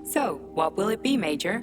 So, what will it be, Major?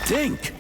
Think!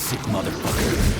Sick motherfucker.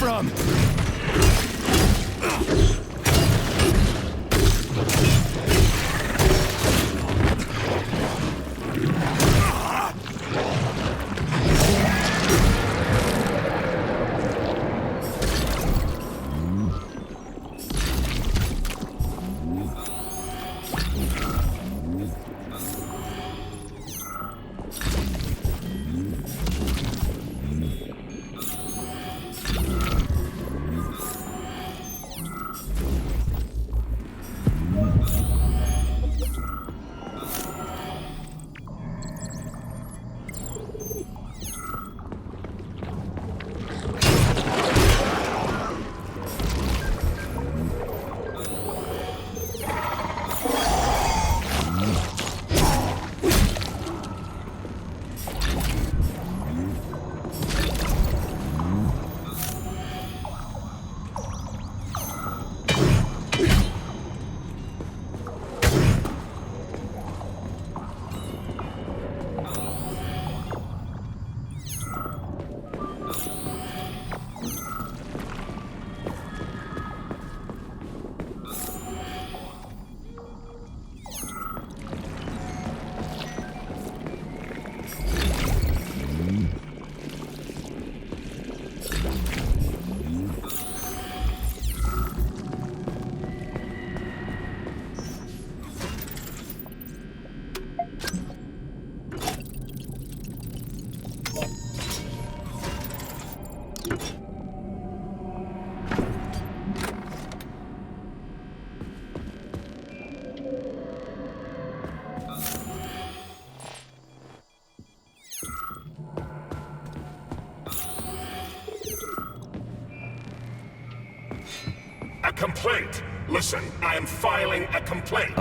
from? A complaint. Listen, I am filing a complaint.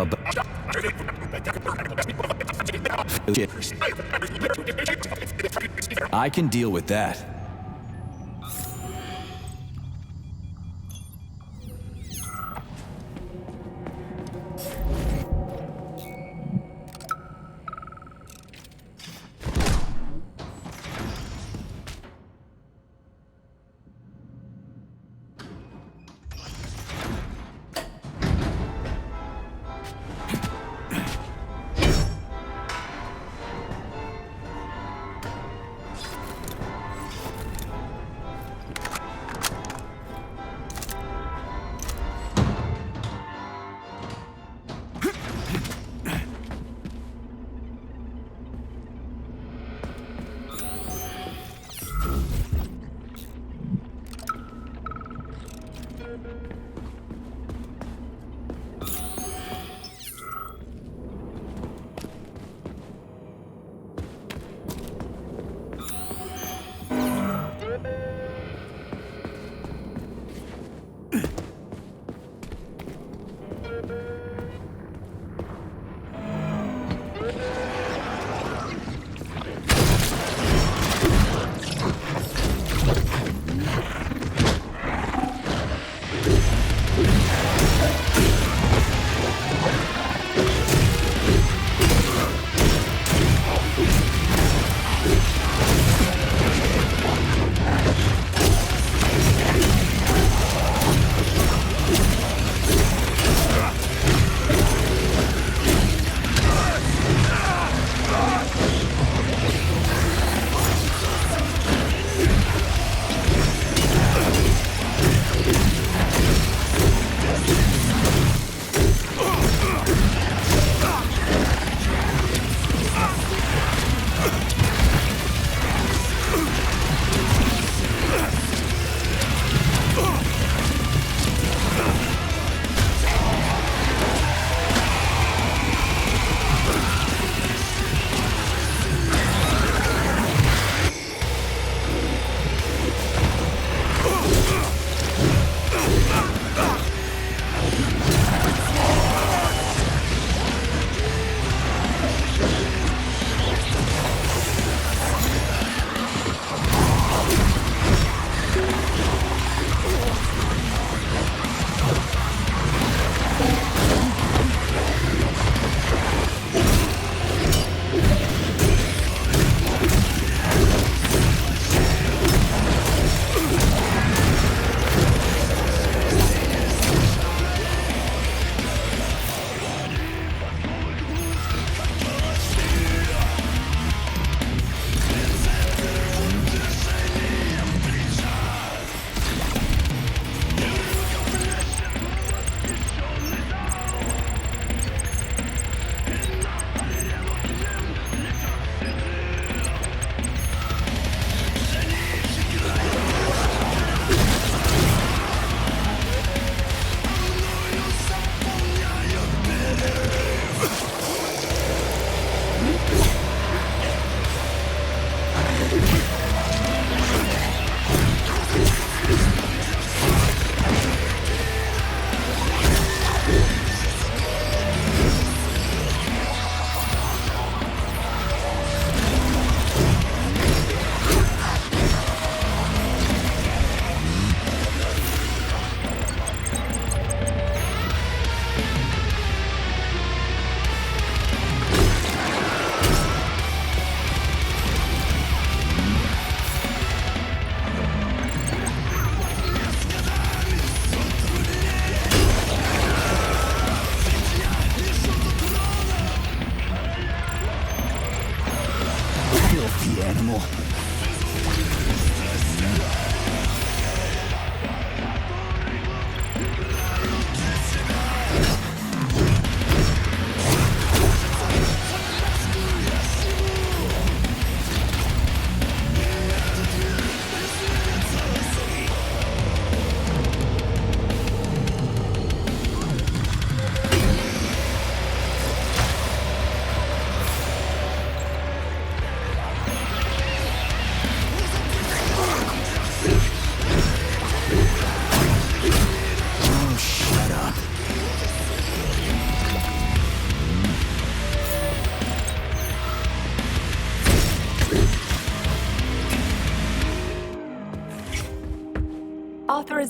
I can deal with that.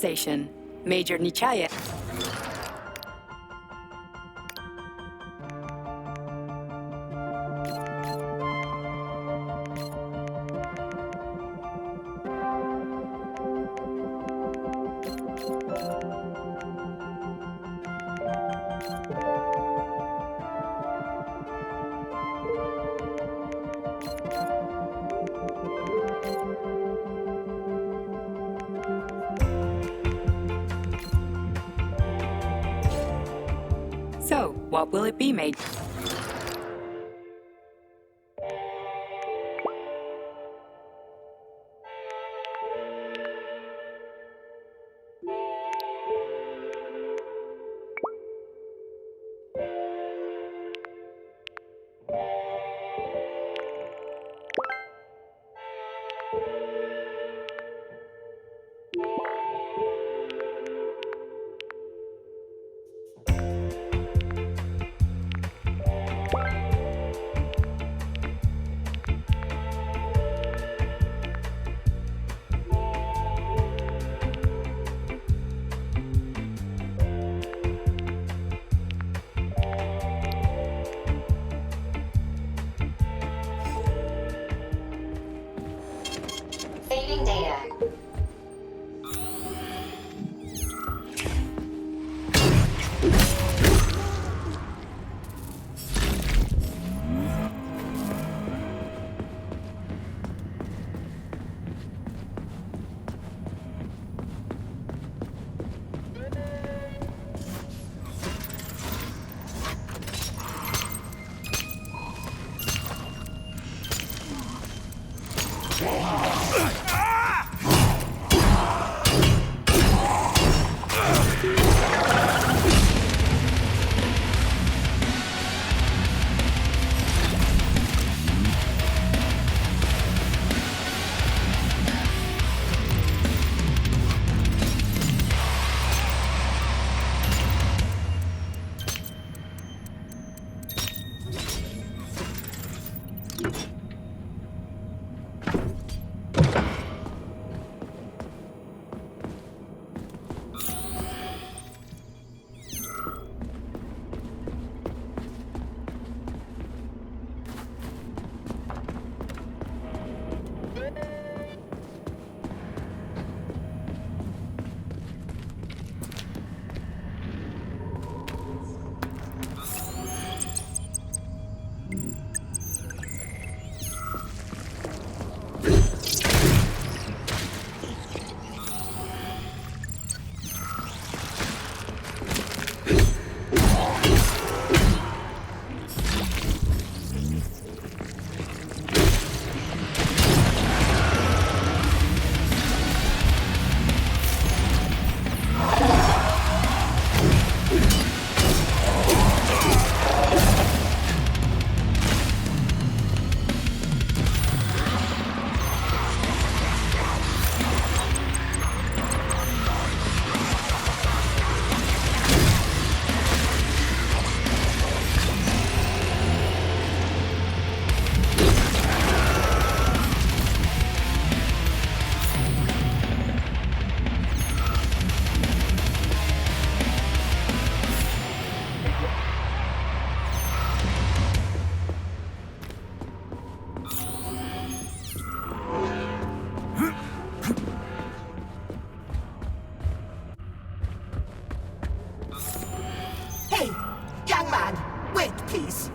Organization, Major Nichayev. So, what will it be, Major? Saving data.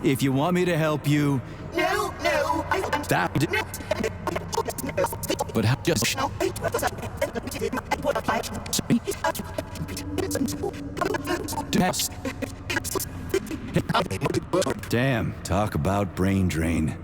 If you want me to help you... No, I want that... But how just... Damn, talk about brain drain.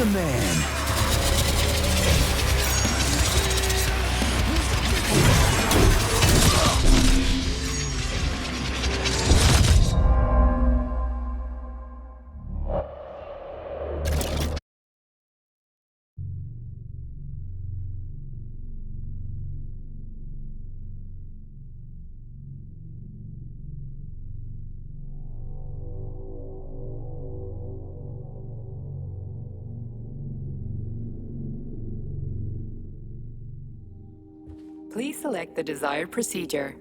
the man. Please select the desired procedure.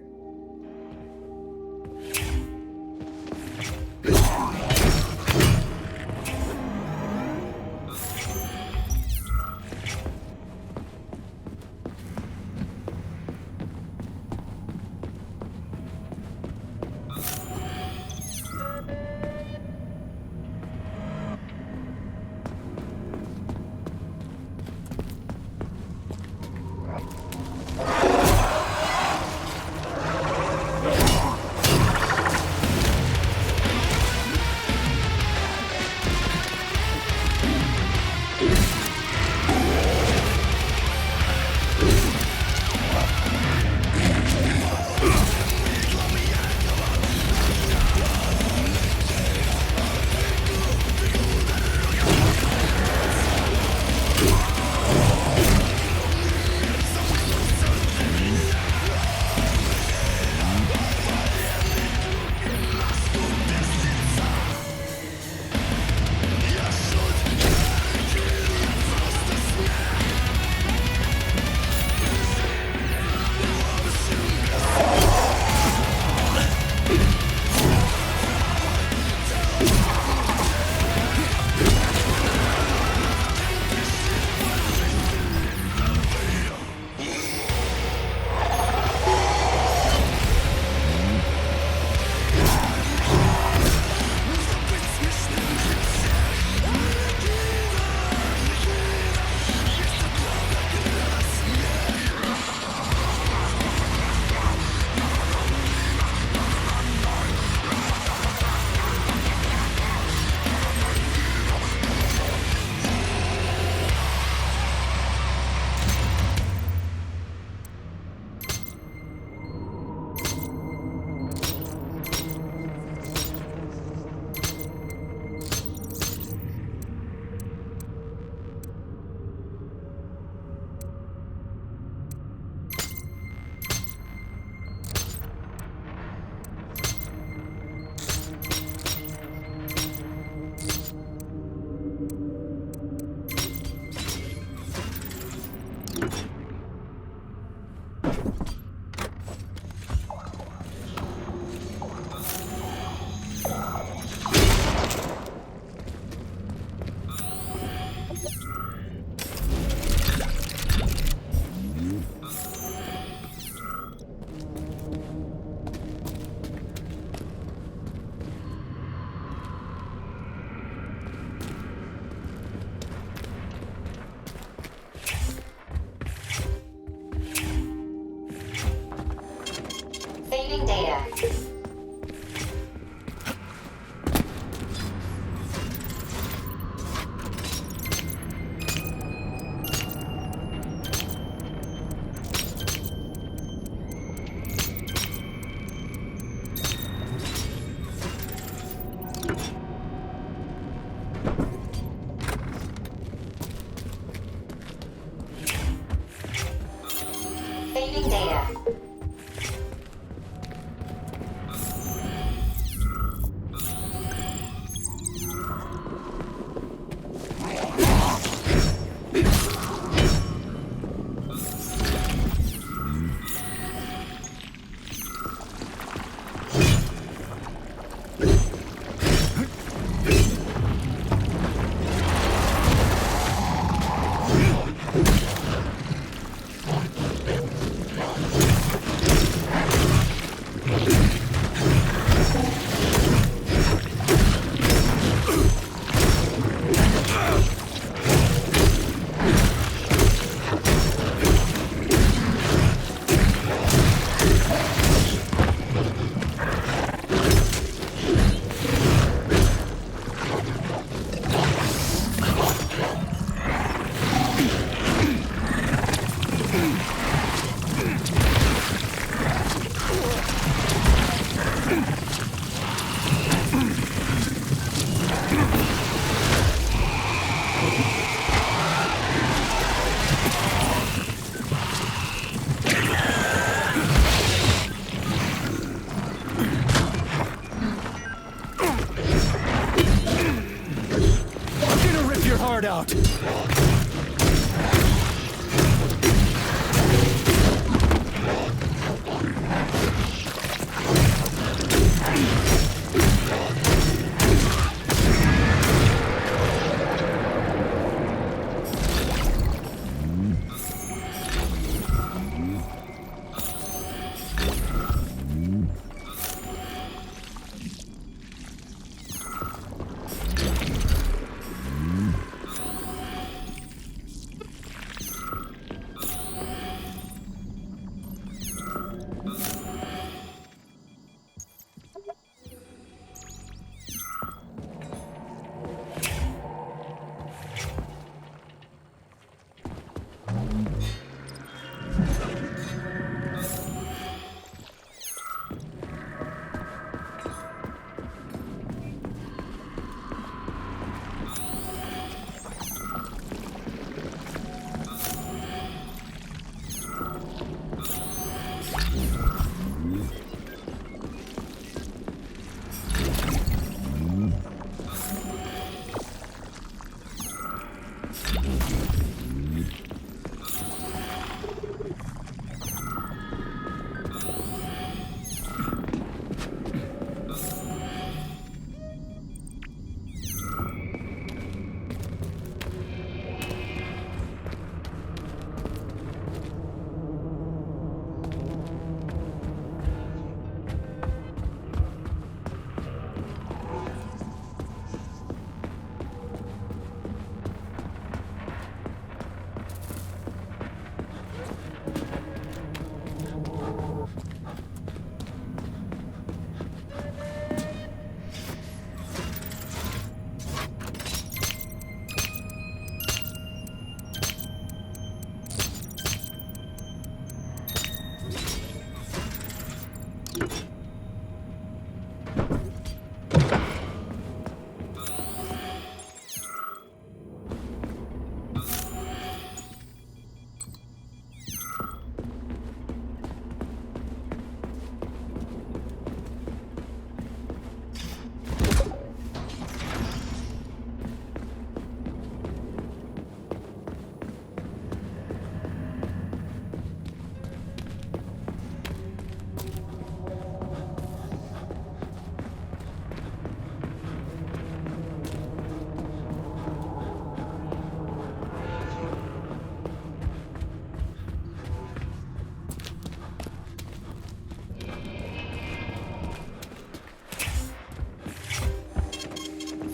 Saving data. Saving data. out.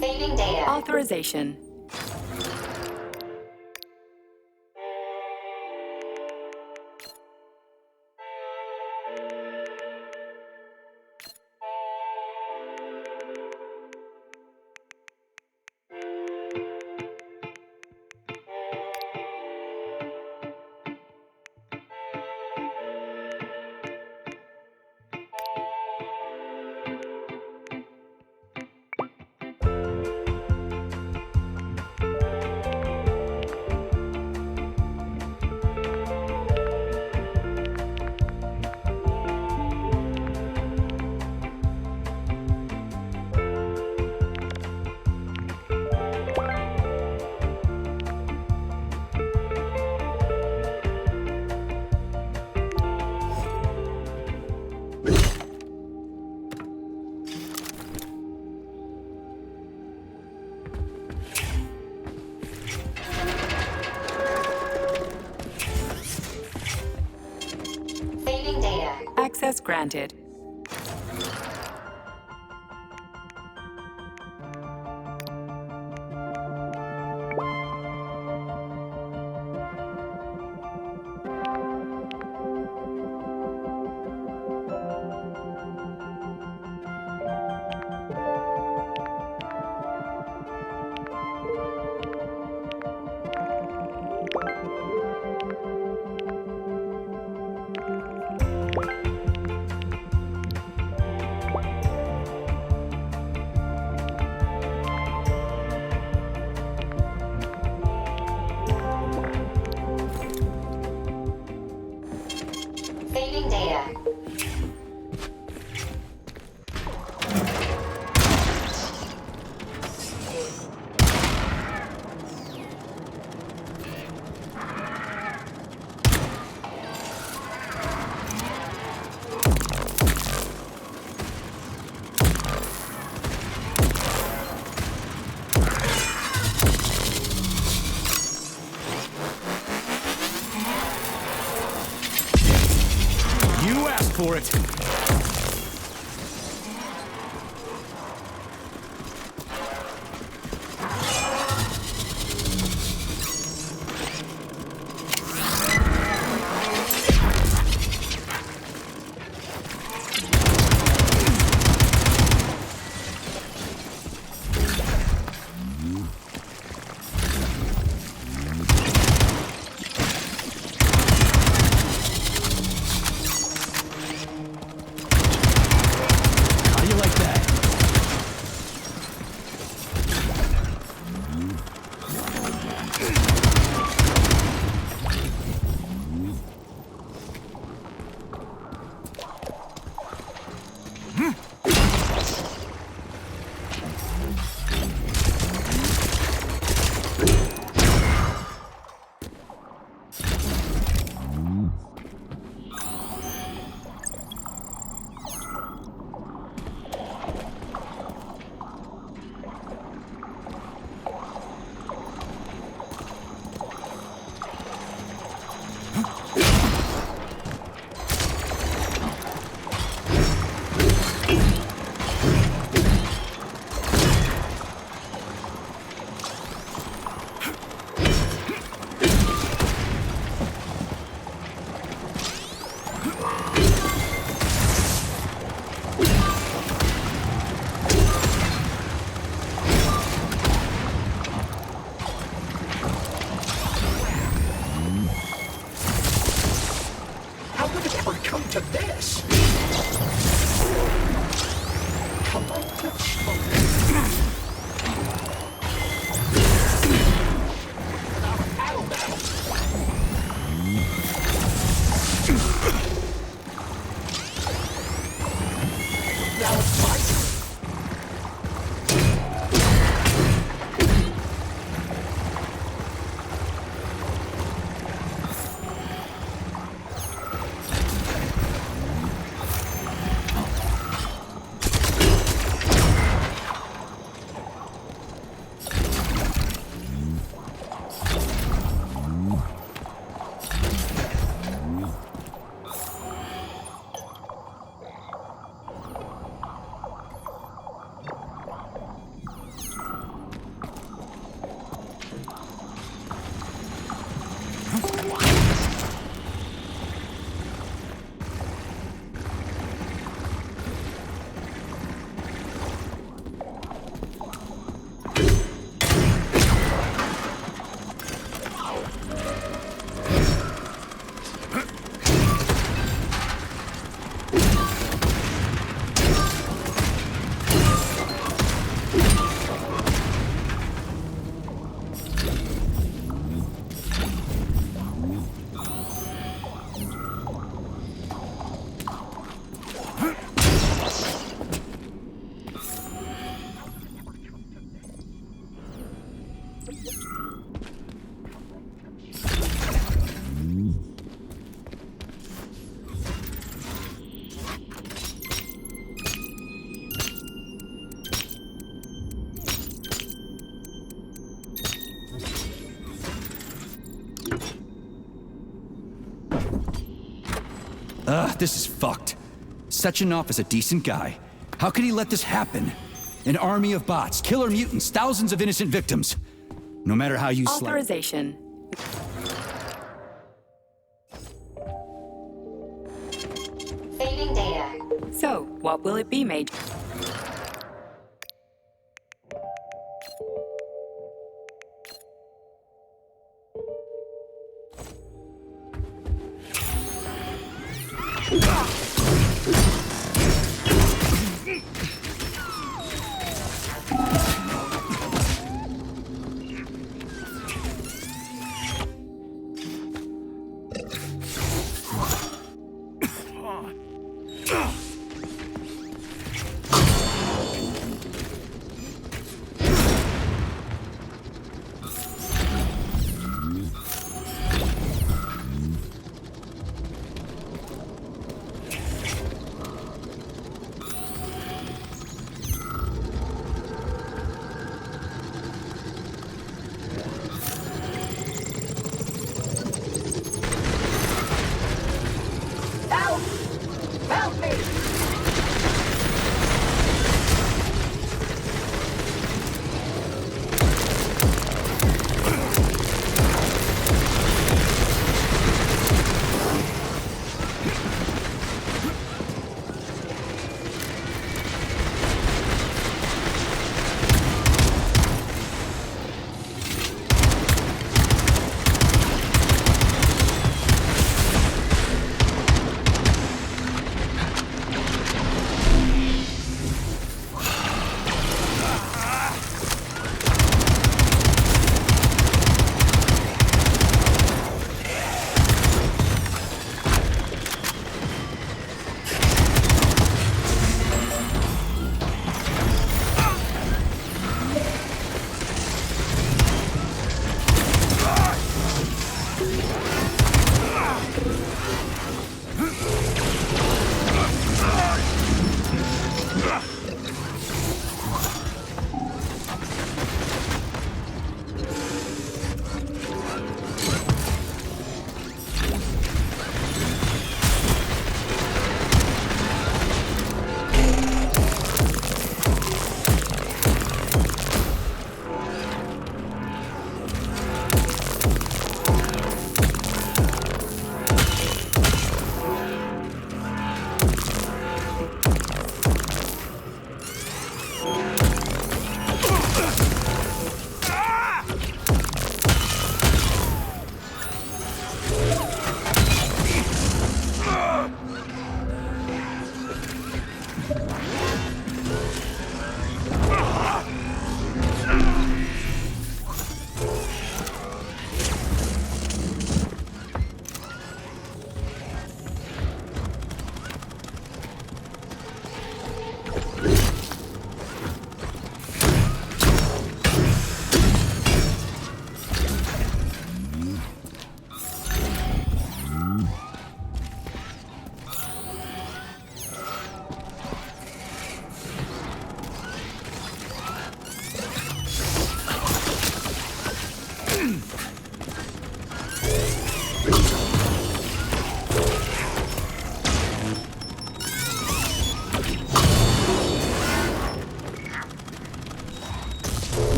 Saving data. Authorization. Saving data. Access granted. Saving data. for it. This is fucked. Sechenov is a decent guy. How could he let this happen? An army of bots, killer mutants, thousands of innocent victims. No matter how you slice. Authorization. Saving data. So, what will it be, Major?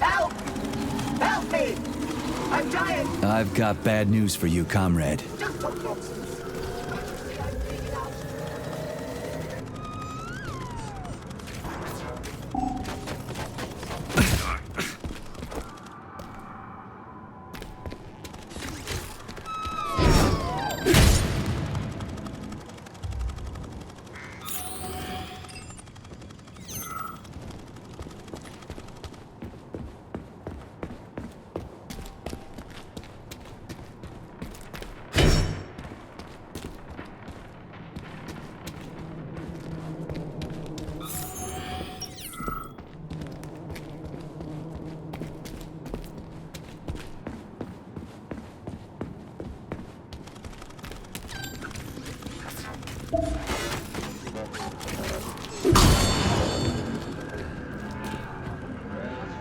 Help! Help me! I'm dying! I've got bad news for you, comrade. Just talk nonsense. I'm bleeding out.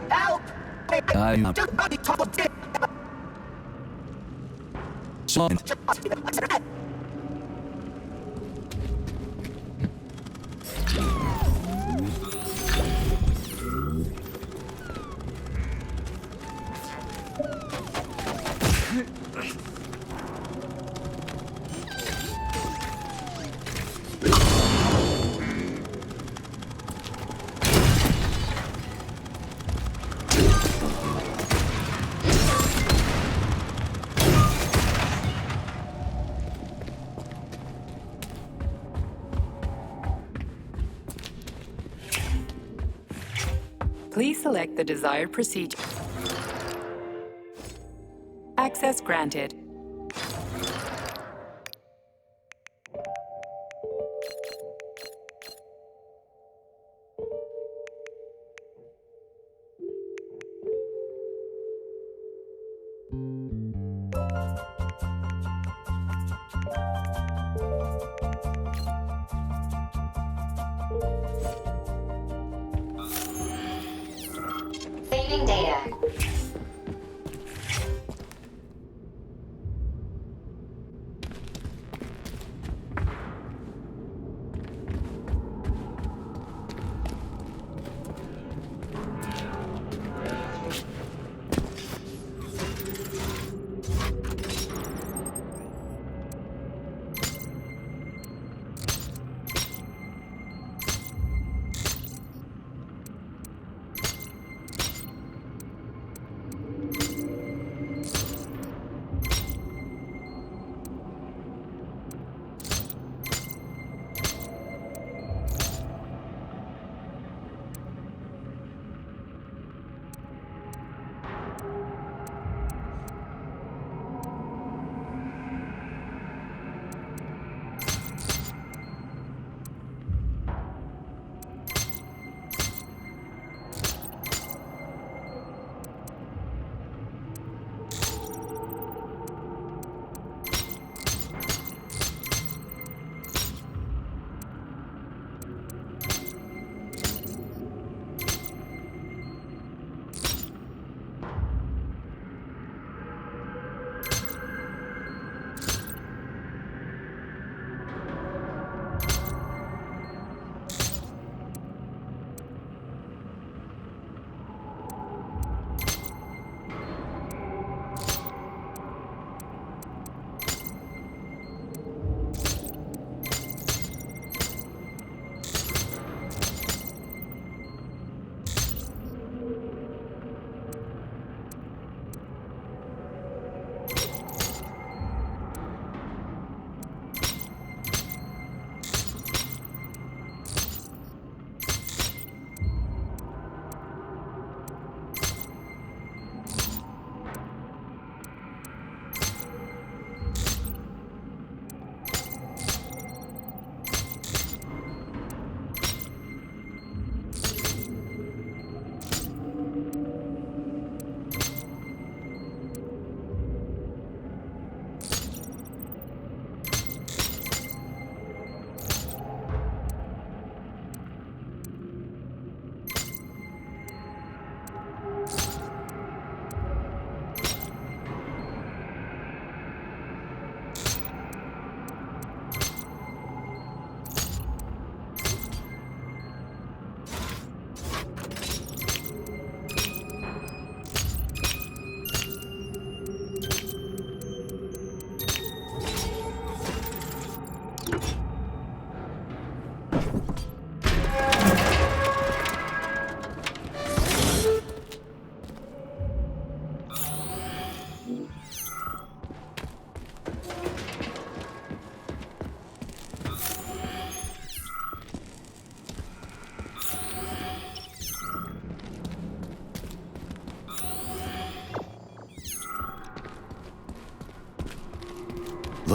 Help! I'm Just body top of it. son. Please select the desired procedure. Access granted. Saving data.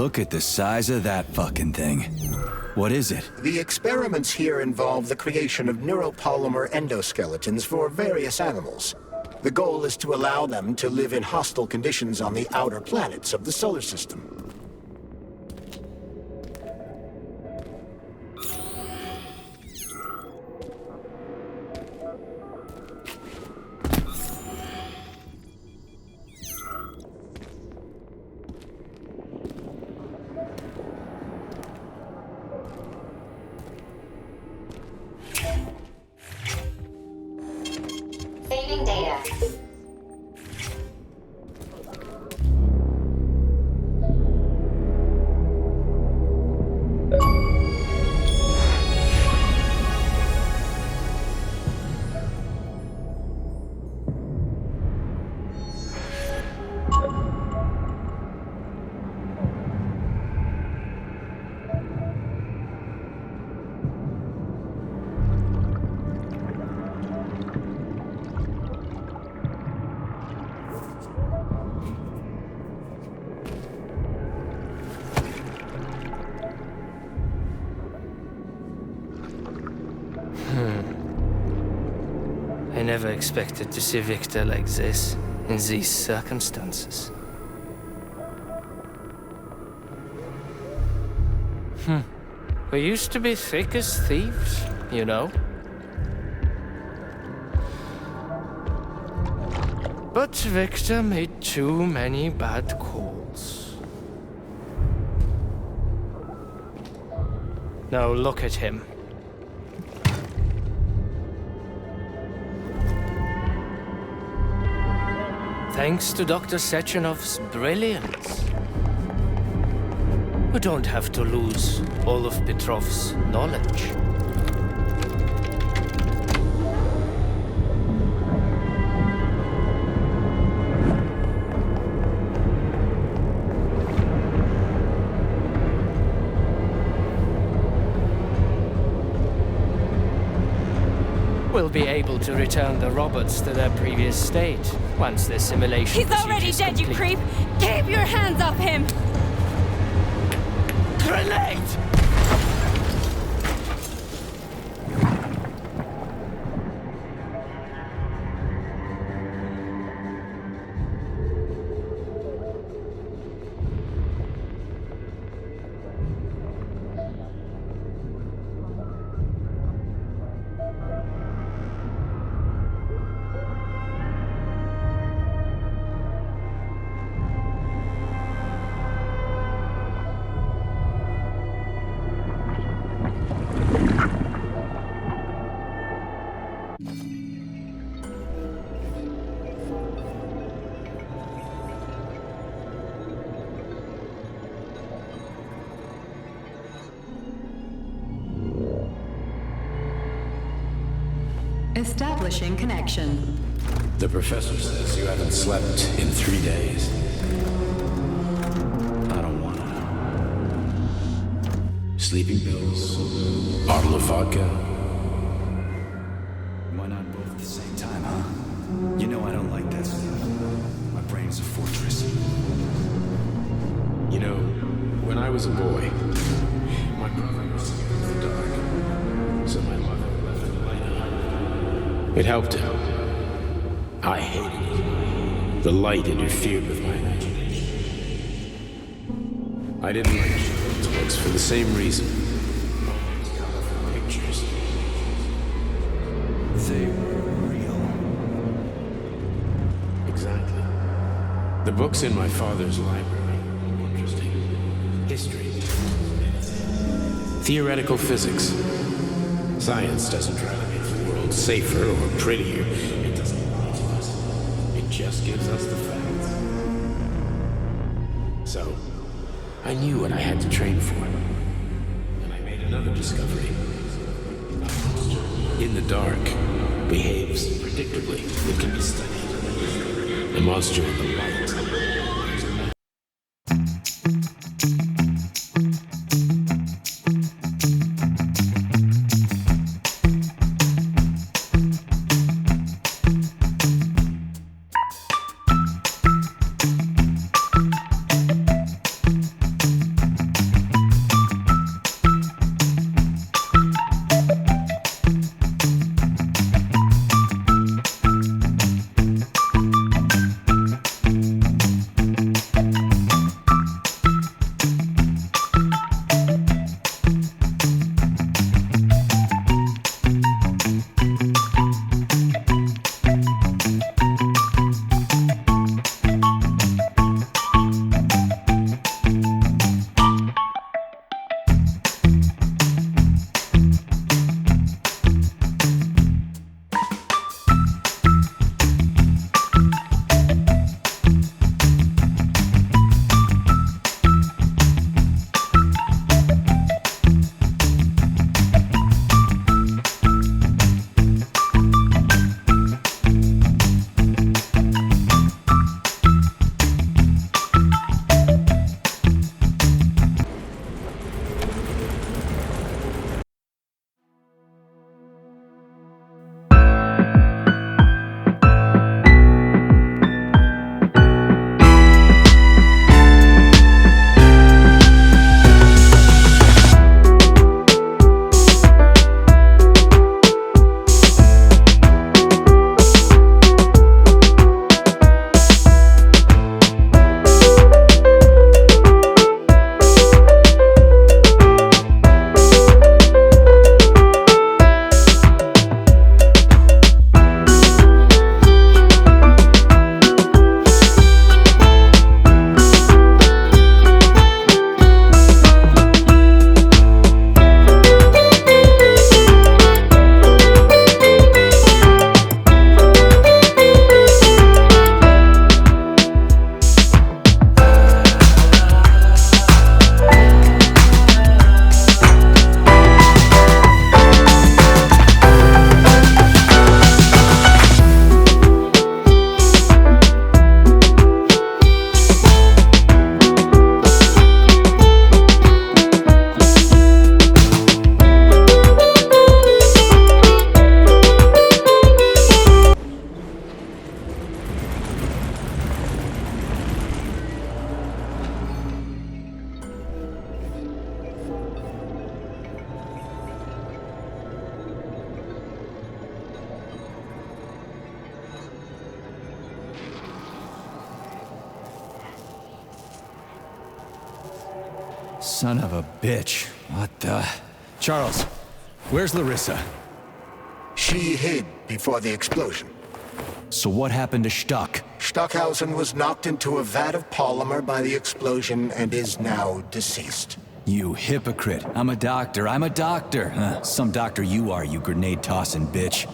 Look at the size of that fucking thing. What is it? The experiments here involve the creation of neuropolymer endoskeletons for various animals. The goal is to allow them to live in hostile conditions on the outer planets of the solar system. Saving data. I never expected to see Victor like this, in these circumstances. We used to be thick as thieves, you know? But Victor made too many bad calls. Now look at him. Thanks to Dr. Sechenov's brilliance, we don't have to lose all of Petrov's knowledge. We'll be able to return the robots to their previous state once their simulation He's already procedures dead, you complete. creep! Keep your hands off him! Grenade! Establishing connection. The professor says you haven't slept in 3 days. I don't want to know. Sleeping pills, bottle of vodka. Why not both at the same time, huh? You know I don't like that stuff. My brain's a fortress. You know, when I was a boy, my brother was scared of the dark, so my mother left the light on. It helped him. I hated it. The light interfered with my imagination. I didn't like children's books for the same reason. Always colorful pictures. They were real. Exactly. The books in my father's library were interesting. History. Theoretical physics. Science doesn't try to make the world safer or prettier. It doesn't lie to us. It just gives us the facts. So, I knew what I had to train for. And I made another discovery. A monster in the dark behaves predictably. It can be studied. The monster in the light. Son of a bitch. What the... Charles, where's Larissa? She hid before the explosion. So what happened to Stuck? Stockhausen was knocked into a vat of polymer by the explosion and is now deceased. You hypocrite. I'm a doctor. Some doctor you are, you grenade-tossing bitch.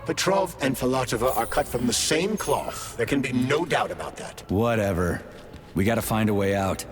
Petrov and Filatova are cut from the same cloth. There can be no doubt about that. Whatever. We gotta find a way out.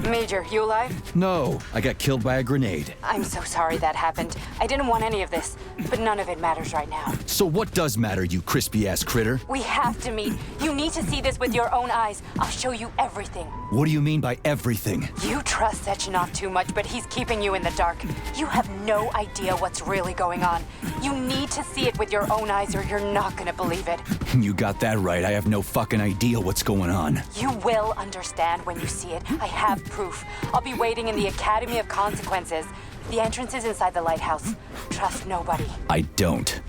Major, you alive? No, I got killed by a grenade. I'm so sorry that happened. I didn't want any of this, but none of it matters right now. So what does matter, you crispy-ass critter? We have to meet. You need to see this with your own eyes. I'll show you everything. What do you mean by everything? You trust Sechenov too much, but he's keeping you in the dark. You have no idea what's really going on. You need to see it with your own eyes or you're not gonna believe it. You got that right. I have no fucking idea what's going on. You will understand when you see it. I have proof. I'll be waiting in the Academy of Consequences. The entrance is inside the lighthouse. Trust nobody. I don't.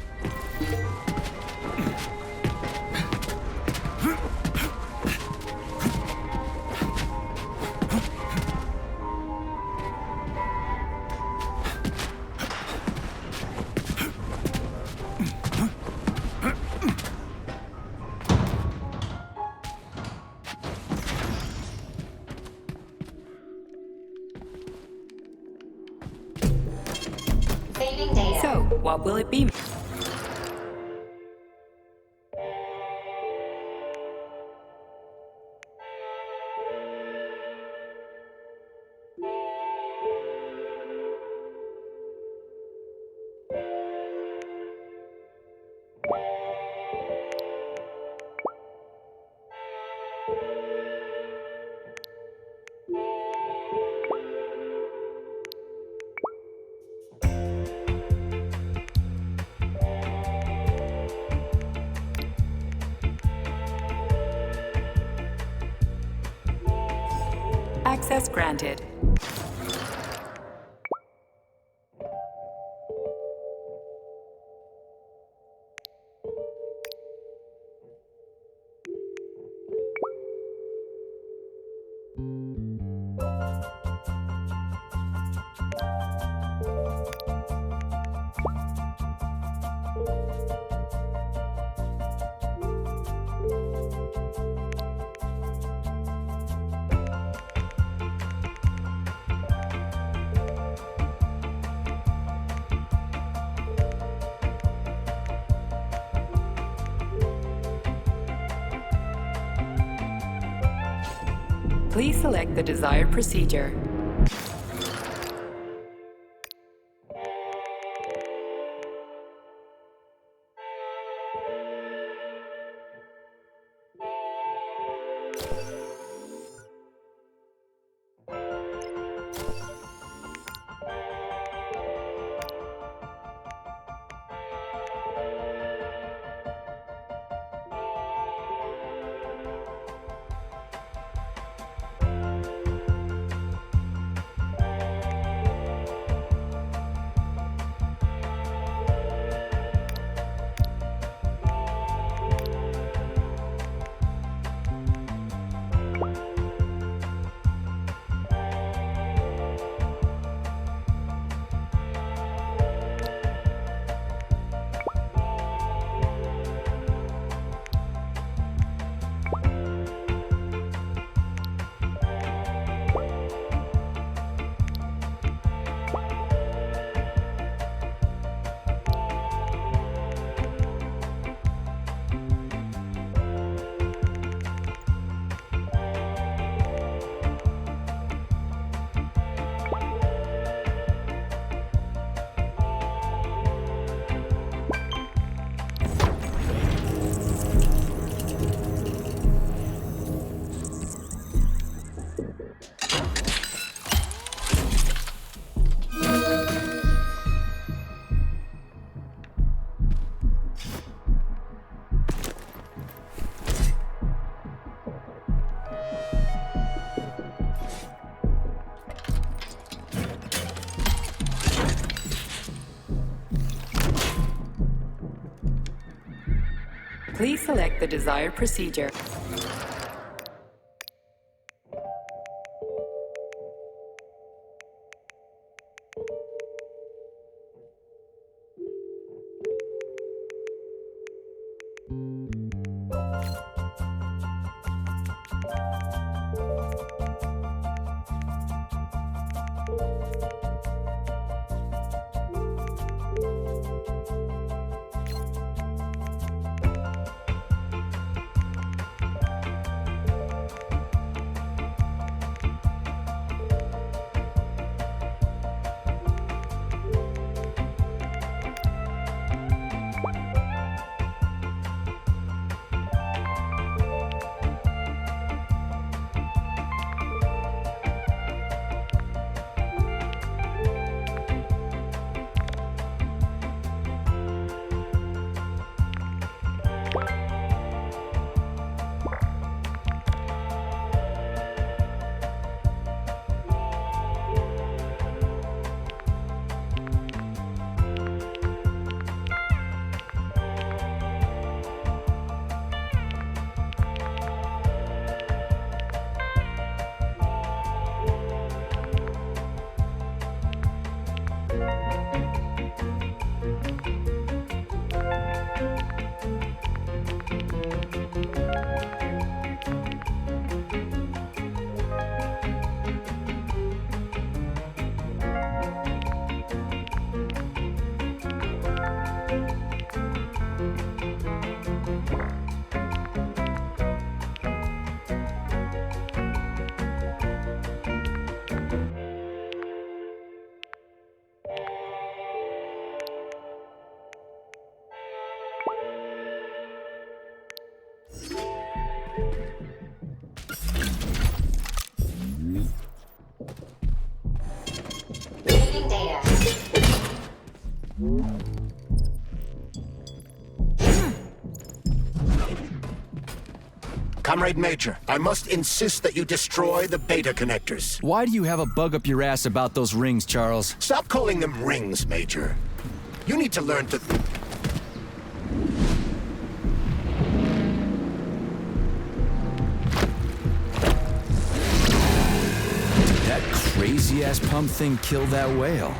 Saving data. So, what will it be? Access granted. Please select the desired procedure. Please select the desired procedure. Saving data. Comrade Major, I must insist that you destroy the beta connectors. Why do you have a bug up your ass about those rings, Charles? Stop calling them rings, Major. You need to learn to... That crazy-ass pump thing killed that whale.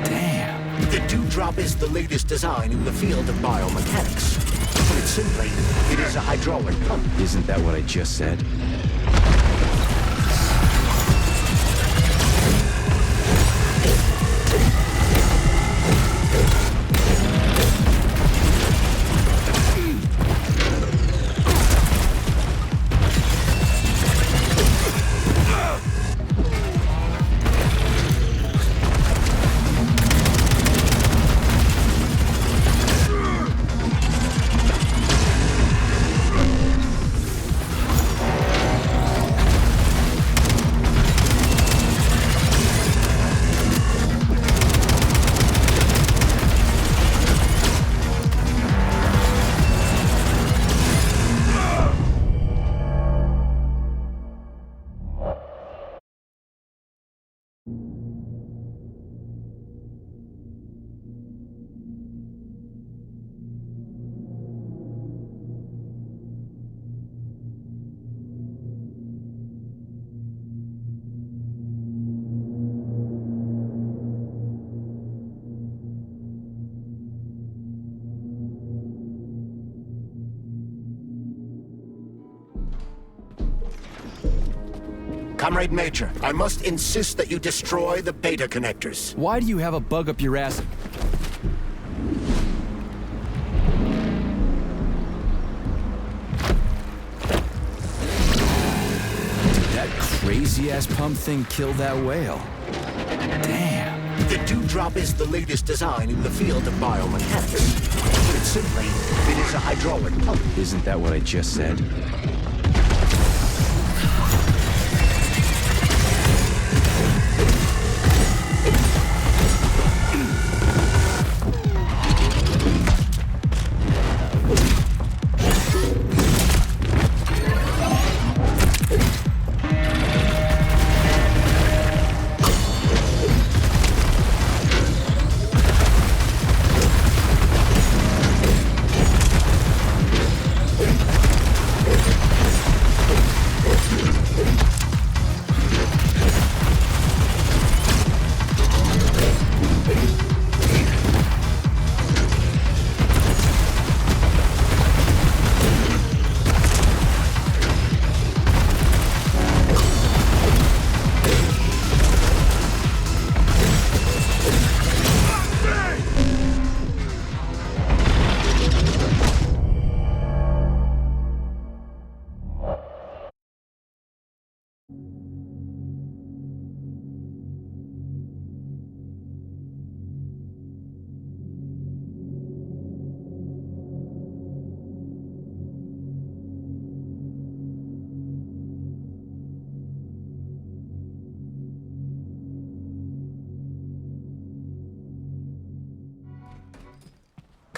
Damn. The dewdrop is the latest design in the field of biomechanics. Put it simply, it is a hydraulic pump. Isn't that what I just said? Comrade Major, I must insist that you destroy the beta connectors. Why do you have a bug up your ass? That crazy-ass pump thing killed that whale. Damn. The dewdrop is the latest design in the field of biomechanics. Put it simply, it is a hydraulic pump. Isn't that what I just said?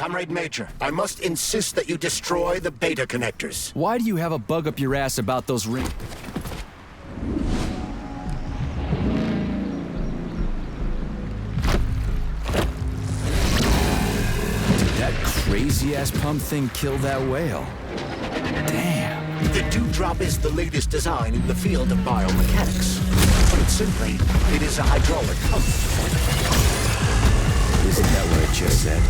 Comrade Major, I must insist that you destroy the beta connectors. Why do you have a bug up your ass about those rings? Did that crazy-ass pump thing kill that whale? Damn. The Dewdrop is the latest design in the field of biomechanics. Put simply, it is a hydraulic pump. Isn't that what I just said?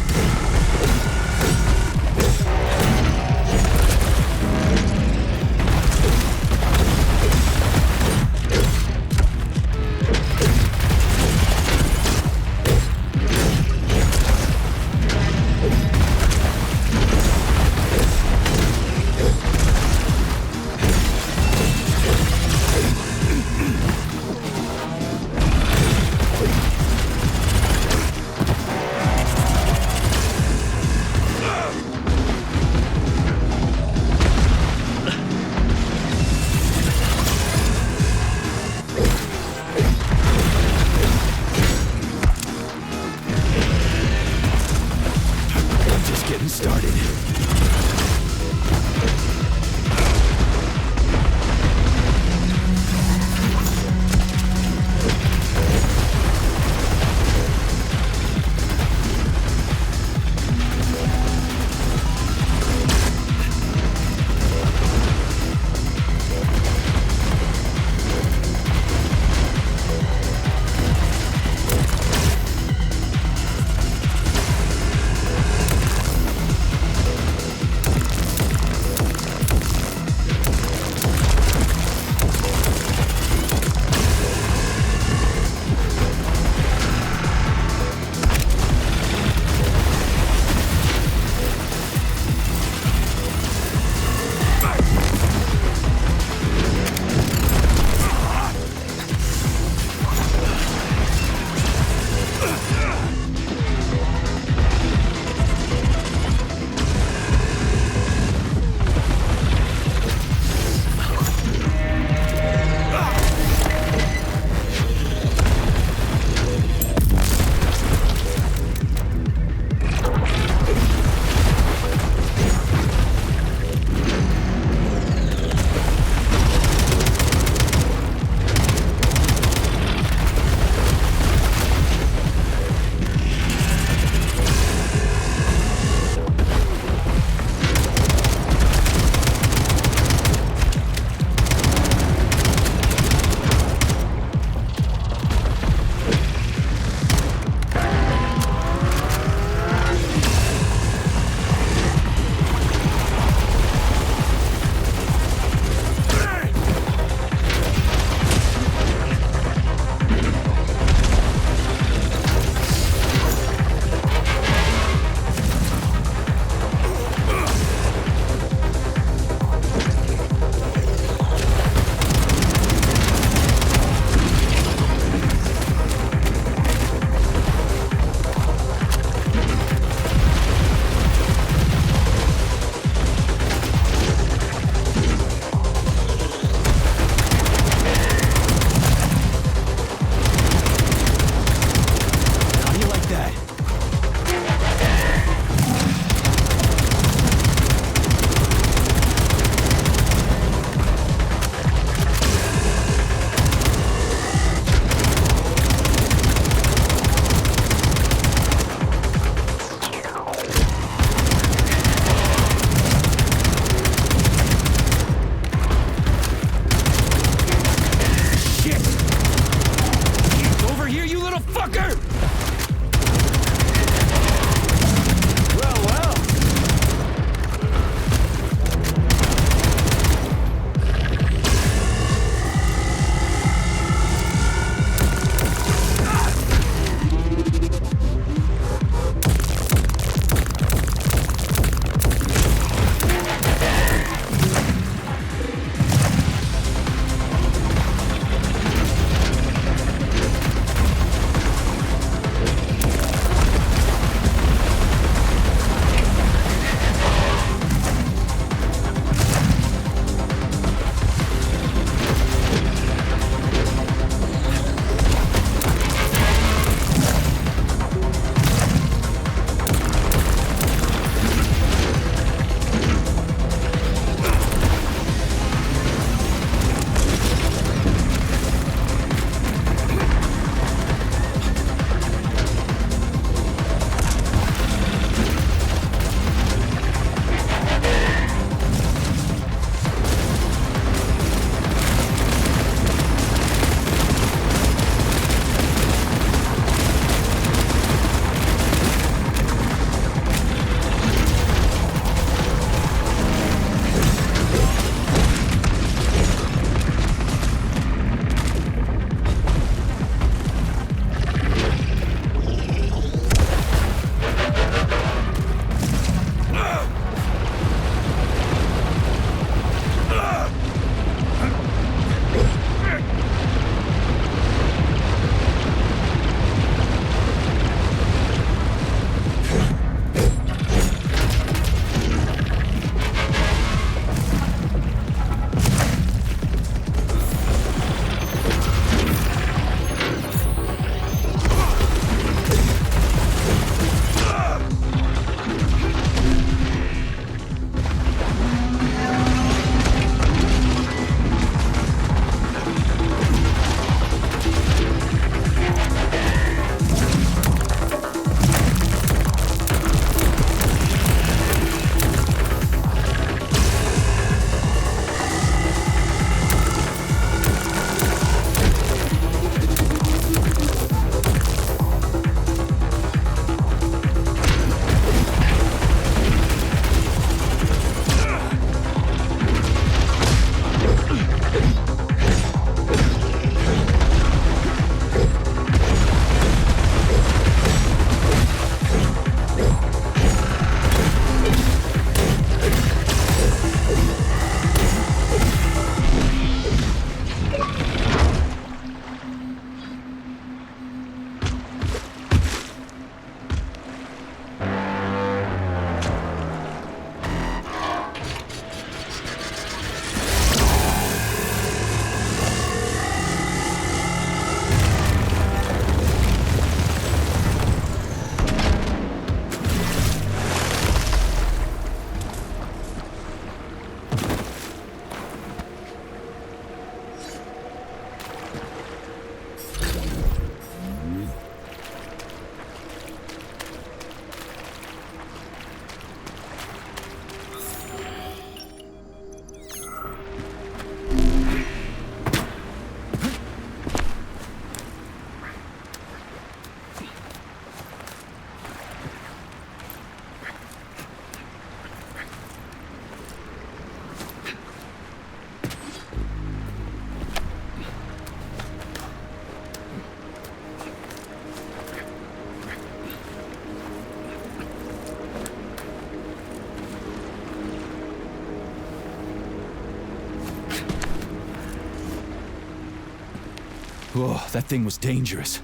Whoa, that thing was dangerous.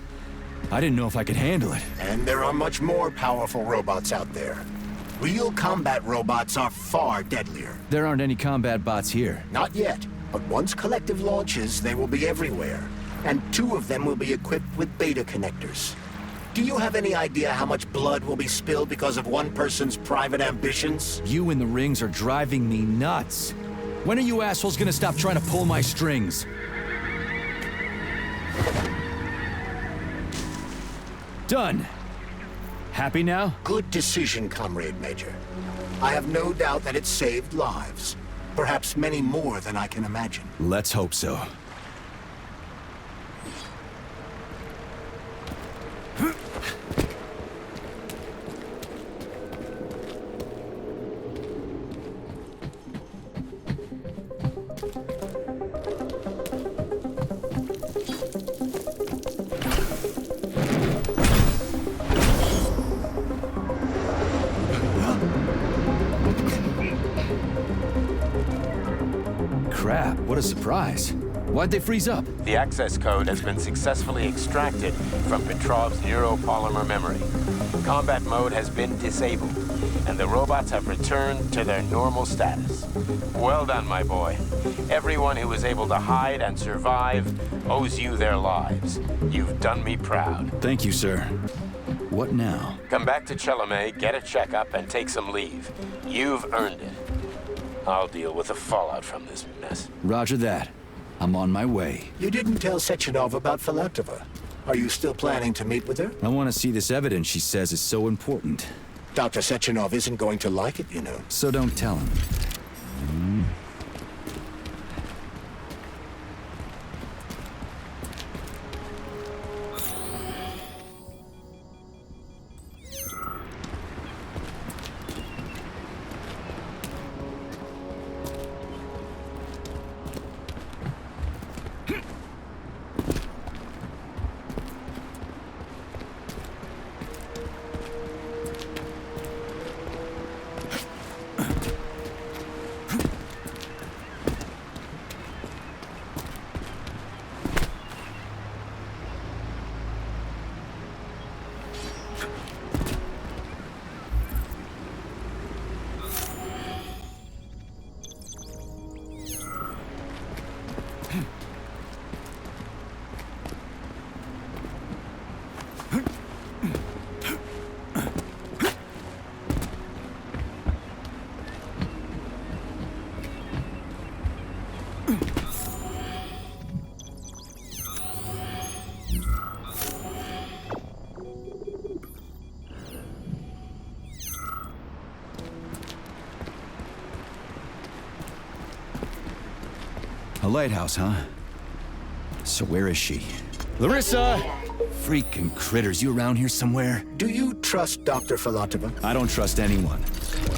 I didn't know if I could handle it. And there are much more powerful robots out there. Real combat robots are far deadlier. There aren't any combat bots here. Not yet, but once Collective launches, they will be everywhere. And 2 of them will be equipped with beta connectors. Do you have any idea how much blood will be spilled because of one person's private ambitions? You in the rings are driving me nuts. When are you assholes gonna stop trying to pull my strings? Done. Happy now? Good decision, Comrade Major. I have no doubt that it saved lives. Perhaps many more than I can imagine. Let's hope so. Crap, what a surprise. Why'd they freeze up? The access code has been successfully extracted from Petrov's neuropolymer memory. Combat mode has been disabled, and the robots have returned to their normal status. Well done, my boy. Everyone who was able to hide and survive owes you their lives. You've done me proud. Thank you, sir. What now? Come back to Chelomey, get a checkup, and take some leave. You've earned it. I'll deal with the fallout from this mess. Roger that. I'm on my way. You didn't tell Sechenov about Filatova. Are you still planning to meet with her? I want to see this evidence she says is so important. Dr. Sechenov isn't going to like it, you know. So don't tell him. A lighthouse, huh? So where is she? Larissa! Freaking critters, you around here somewhere? Do you trust Dr. Filatova? I don't trust anyone.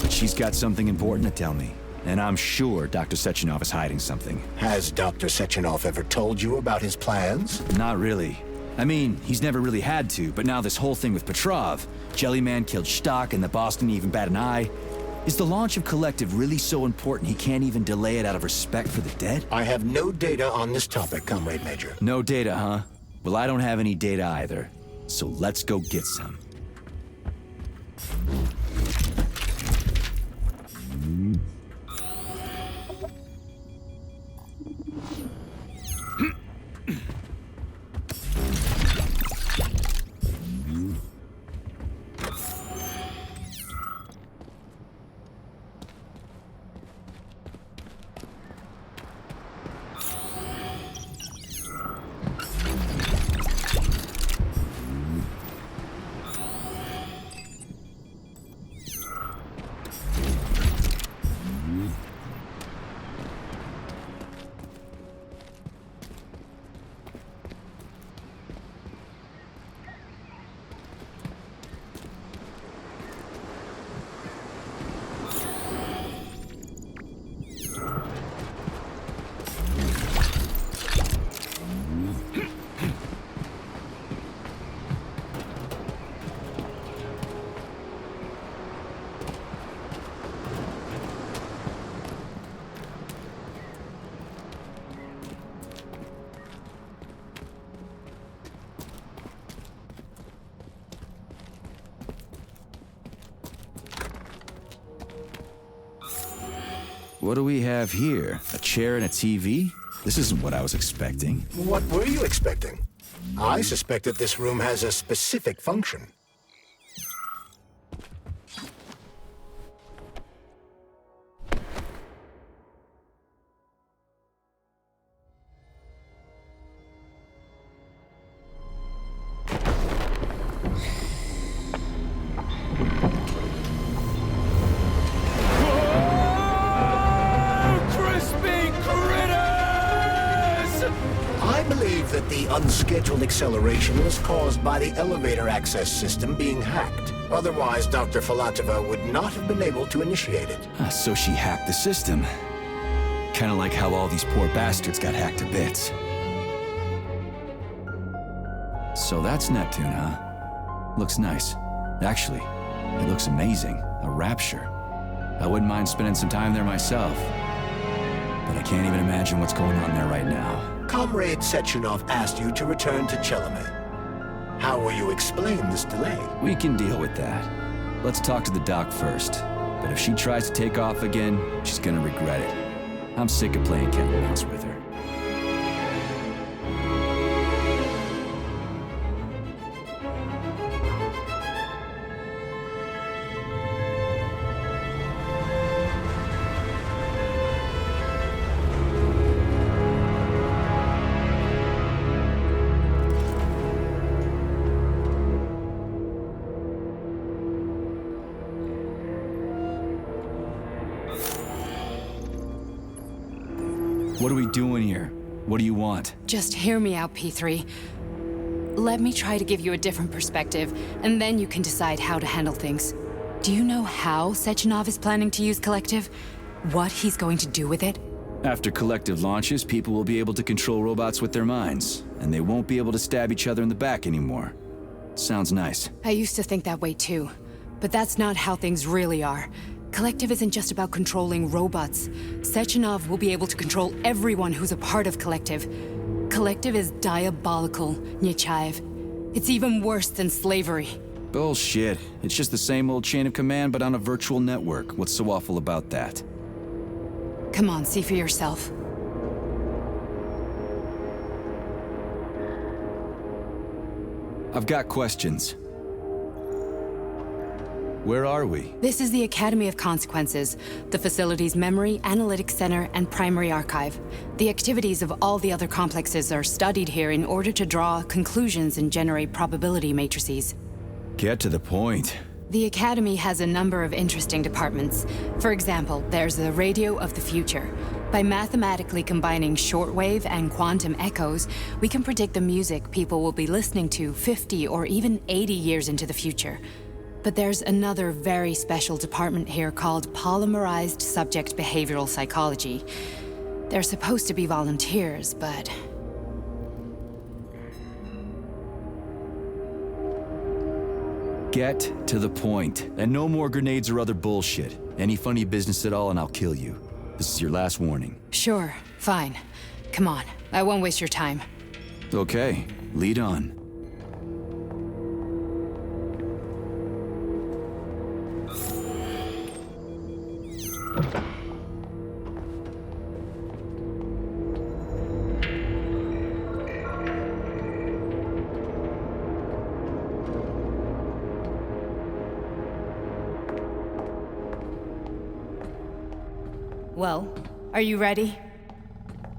But she's got something important to tell me. And I'm sure Dr. Sechenov is hiding something. Has Dr. Sechenov ever told you about his plans? Not really. I mean, he's never really had to, but now this whole thing with Petrov, Jellyman killed Stock and the boss didn't even bat an eye. Is the launch of Collective really so important he can't even delay it out of respect for the dead? I have no data on this topic, Comrade Major. No data, huh? Well, I don't have any data either. So let's go get some. What do we have here? A chair and a TV? This isn't what I was expecting. What were you expecting? I suspect that this room has a specific function. That the unscheduled acceleration was caused by the elevator access system being hacked. Otherwise, Dr. Filatova would not have been able to initiate it. So she hacked the system. Kinda like how all these poor bastards got hacked to bits. So that's Neptune, huh? Looks nice. Actually, it looks amazing. A rapture. I wouldn't mind spending some time there myself. But I can't even imagine what's going on there right now. Comrade Sechenov asked you to return to Chelome. How will you explain this delay? We can deal with that. Let's talk to the doc first. But if she tries to take off again, she's gonna regret it. I'm sick of playing cat and mouse with her. What are we doing here? What do you want? Just hear me out, P3. Let me try to give you a different perspective, and then you can decide how to handle things. Do you know how Sechenov is planning to use Collective? What he's going to do with it? After Collective launches, people will be able to control robots with their minds, and they won't be able to stab each other in the back anymore. Sounds nice. I used to think that way too, but that's not how things really are. Collective isn't just about controlling robots. Sechenov will be able to control everyone who's a part of Collective. Collective is diabolical, Nechayev. It's even worse than slavery. Bullshit. It's just the same old chain of command, but on a virtual network. What's so awful about that? Come on, see for yourself. I've got questions. Where are we? This is the Academy of Consequences, the facility's memory, analytics center, and primary archive. The activities of all the other complexes are studied here in order to draw conclusions and generate probability matrices. Get to the point. The Academy has a number of interesting departments. For example, there's the Radio of the Future. By mathematically combining shortwave and quantum echoes, we can predict the music people will be listening to 50 or even 80 years into the future. But there's another very special department here called Polymerized Subject Behavioral Psychology. They're supposed to be volunteers, but... Get to the point. And no more grenades or other bullshit. Any funny business at all and I'll kill you. This is your last warning. Sure, fine. Come on, I won't waste your time. Okay, lead on. Well, are you ready?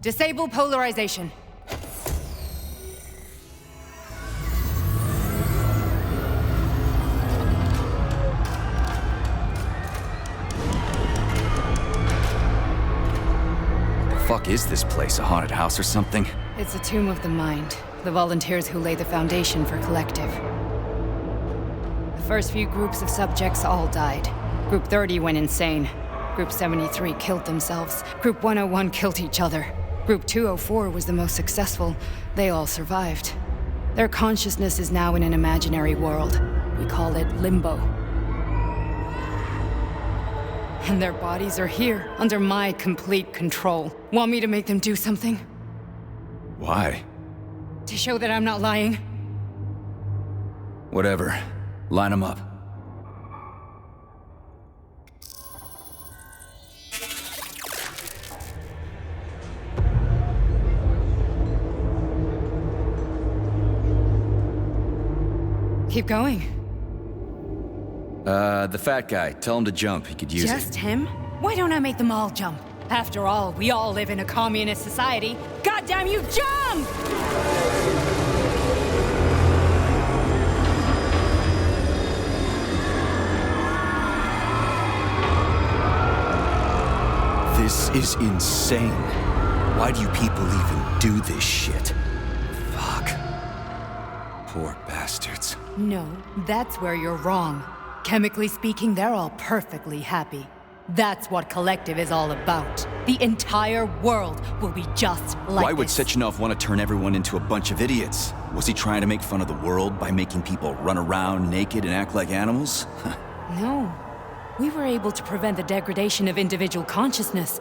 Disable polarization. Fuck is this place? A haunted house or something? It's a tomb of the mind. The volunteers who lay the foundation for Collective. The first few groups of subjects all died. Group 30 went insane. Group 73 killed themselves. Group 101 killed each other. Group 204 was the most successful. They all survived. Their consciousness is now in an imaginary world. We call it Limbo. And their bodies are here, under my complete control. Want me to make them do something? Why? To show that I'm not lying? Whatever. Line them up. Keep going. The fat guy. Tell him to jump. He could use it. Just him? Why don't I make them all jump? After all, we all live in a communist society. Goddamn you, jump! This is insane. Why do you people even do this shit? Fuck. Poor bastards. No, that's where you're wrong. Chemically speaking, they're all perfectly happy. That's what Collective is all about. The entire world will be just like Why would this. Sechenov want to turn everyone into a bunch of idiots? Was he trying to make fun of the world by making people run around naked and act like animals? No. We were able to prevent the degradation of individual consciousness.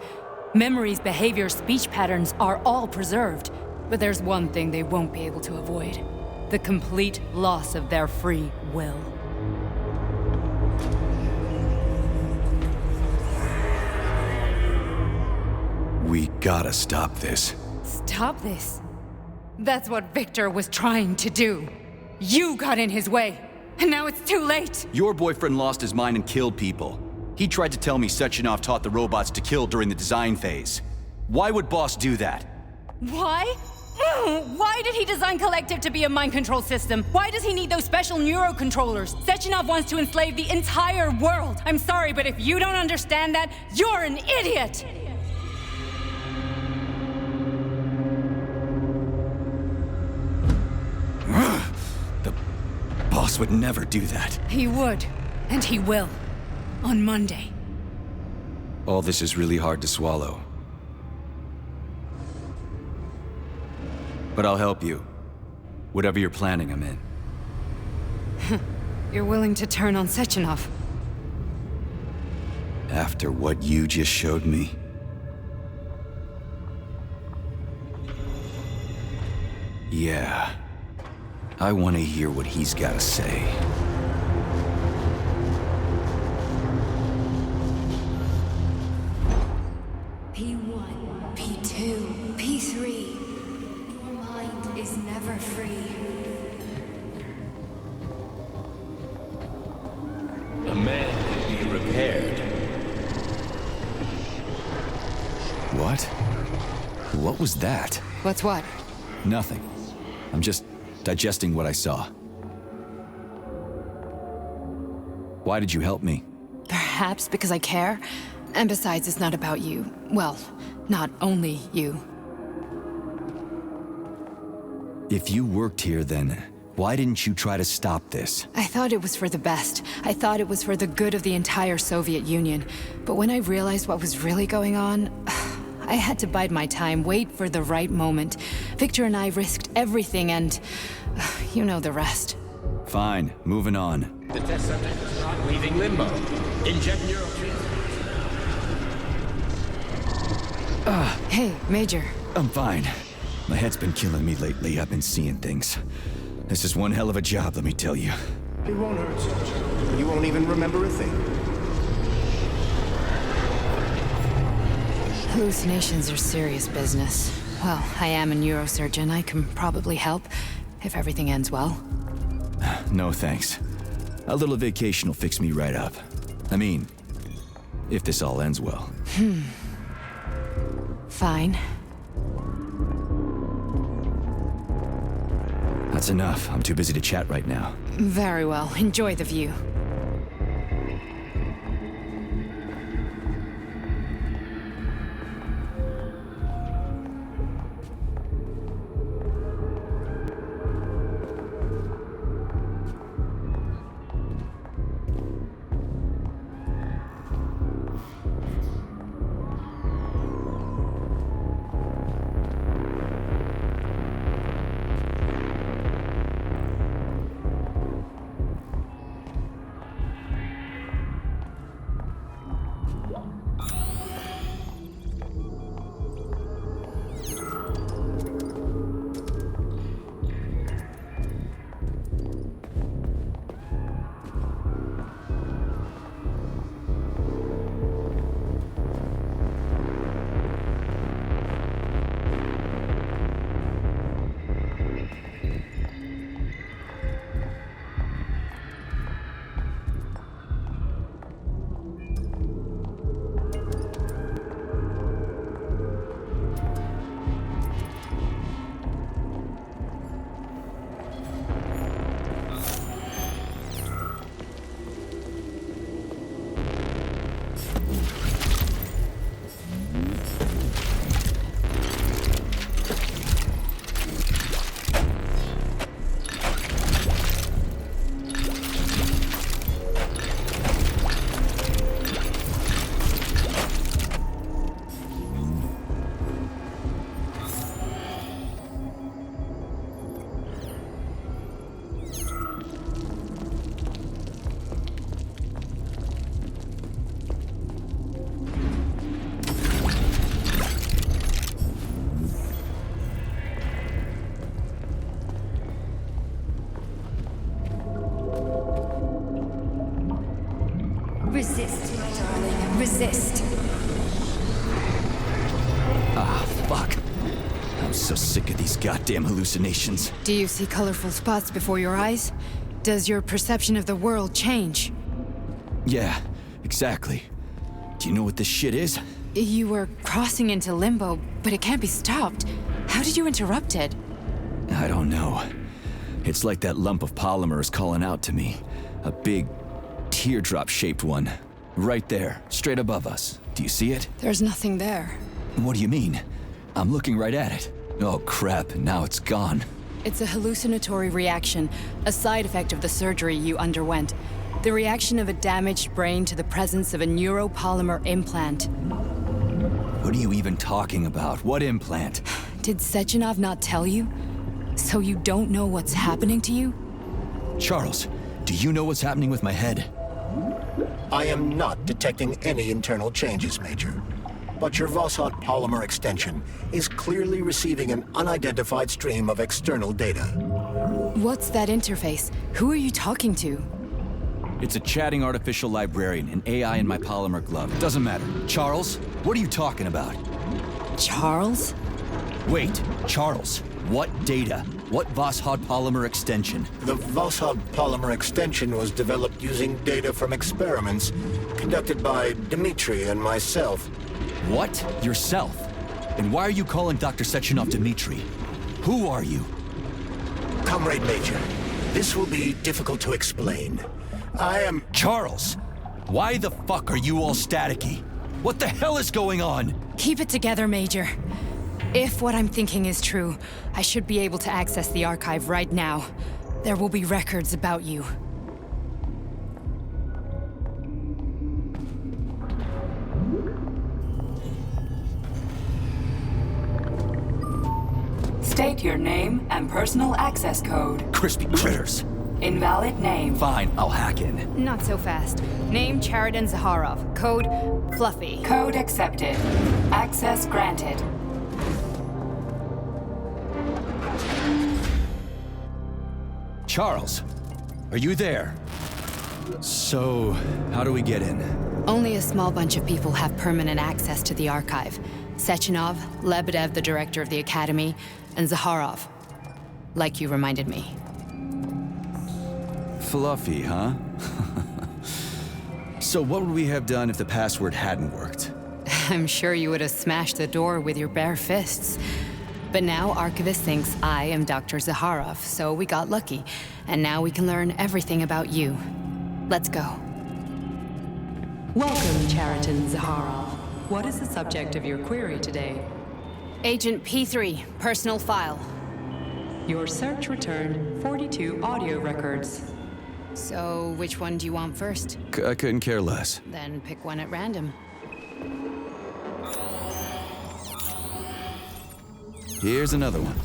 Memories, behaviors, speech patterns are all preserved. But there's one thing they won't be able to avoid. The complete loss of their free will. We gotta stop this. Stop this. That's what Victor was trying to do. You got in his way, and now it's too late. Your boyfriend lost his mind and killed people. He tried to tell me Sechenov taught the robots to kill during the design phase. Why would Boss do that? Why? Why did he design Collective to be a mind control system? Why does he need those special neurocontrollers? Sechenov wants to enslave the entire world. I'm sorry, but if you don't understand that, you're an idiot! The boss would never do that. He would, and he will. On Monday. All this is really hard to swallow. But I'll help you. Whatever you're planning, I'm in. You're willing to turn on Sechenov? After what you just showed me? Yeah. I want to hear what he's got to say. P1, P2, P3. Your mind is never free. A man can be repaired. What? What was that? What's what? Nothing. I'm just digesting what I saw. Why did you help me? Perhaps because I care. And besides, it's not about you. Well, not only you. If you worked here, then why didn't you try to stop this? I thought it was for the best. I thought it was for the good of the entire Soviet Union. But when I realized what was really going on, I had to bide my time, wait for the right moment. Victor and I risked everything and you know the rest. Fine, moving on. The test subject is not leaving limbo. Inject neurotransmitters. Hey, Major. I'm fine. My head's been killing me lately. I've been seeing things. This is one hell of a job, let me tell you. It won't hurt, Sergeant. You won't even remember a thing. Hallucinations are serious business. Well, I am a neurosurgeon. I can probably help, if everything ends well. No thanks. A little vacation will fix me right up. I mean, if this all ends well. Fine. That's enough. I'm too busy to chat right now. Very well. Enjoy the view. So sick of these goddamn hallucinations. Do you see colorful spots before your eyes? Does your perception of the world change? Yeah, exactly. Do you know what this shit is? You were crossing into limbo, but it can't be stopped. How did you interrupt it? I don't know. It's like that lump of polymer is calling out to me. A big, teardrop-shaped one. Right there, straight above us. Do you see it? There's nothing there. What do you mean? I'm looking right at it. Oh crap, now it's gone. It's a hallucinatory reaction, a side effect of the surgery you underwent. The reaction of a damaged brain to the presence of a neuropolymer implant. What are you even talking about? What implant? Did Sechenov not tell you? So you don't know what's happening to you? Charles, do you know what's happening with my head? I am not detecting any internal changes, Major. But your Voskhod polymer extension is clearly receiving an unidentified stream of external data. What's that interface? Who are you talking to? It's a chatting artificial librarian, an AI in my polymer glove. Doesn't matter. Charles, what are you talking about? Charles? Wait, Charles, what data? What Voskhod polymer extension? The Voskhod polymer extension was developed using data from experiments conducted by Dmitri and myself. What? Yourself? And why are you calling Dr. Sechenov Dmitri? Who are you? Comrade Major, this will be difficult to explain. I am... Charles! Why the fuck are you all staticky? What the hell is going on? Keep it together, Major. If what I'm thinking is true, I should be able to access the archive right now. There will be records about you. State your name and personal access code. Crispy critters. Invalid name. Fine, I'll hack in. Not so fast. Name Chariton Zaharov. Code Fluffy. Code accepted. Access granted. Charles, are you there? So, how do we get in? Only a small bunch of people have permanent access to the archive. Sechenov, Lebedev, the director of the academy, and Zaharov. Like you reminded me. Fluffy, huh? So what would we have done if the password hadn't worked? I'm sure you would have smashed the door with your bare fists. But now Archivist thinks I am Dr. Zaharov, so we got lucky. And now we can learn everything about you. Let's go. Welcome, Chariton Zaharov. What is the subject of your query today? Agent P3, personal file. Your search returned 42 audio records. So, which one do you want first? I couldn't care less. Then pick one at random. Here's another one.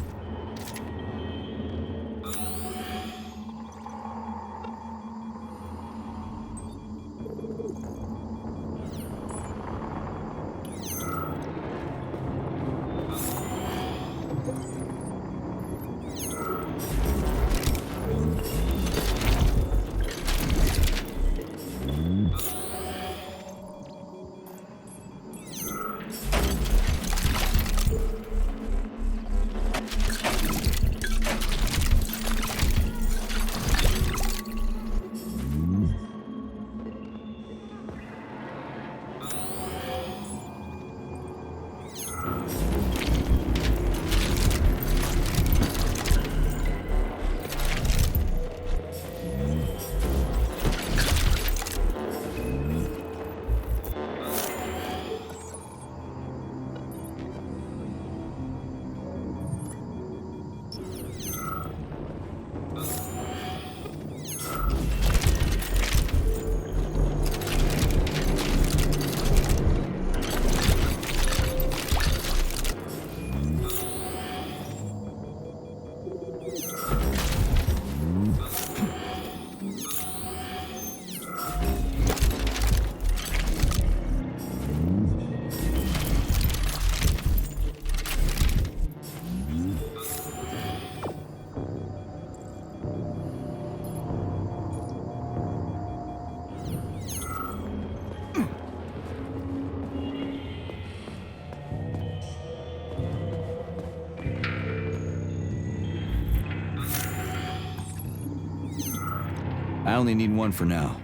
only need one for now.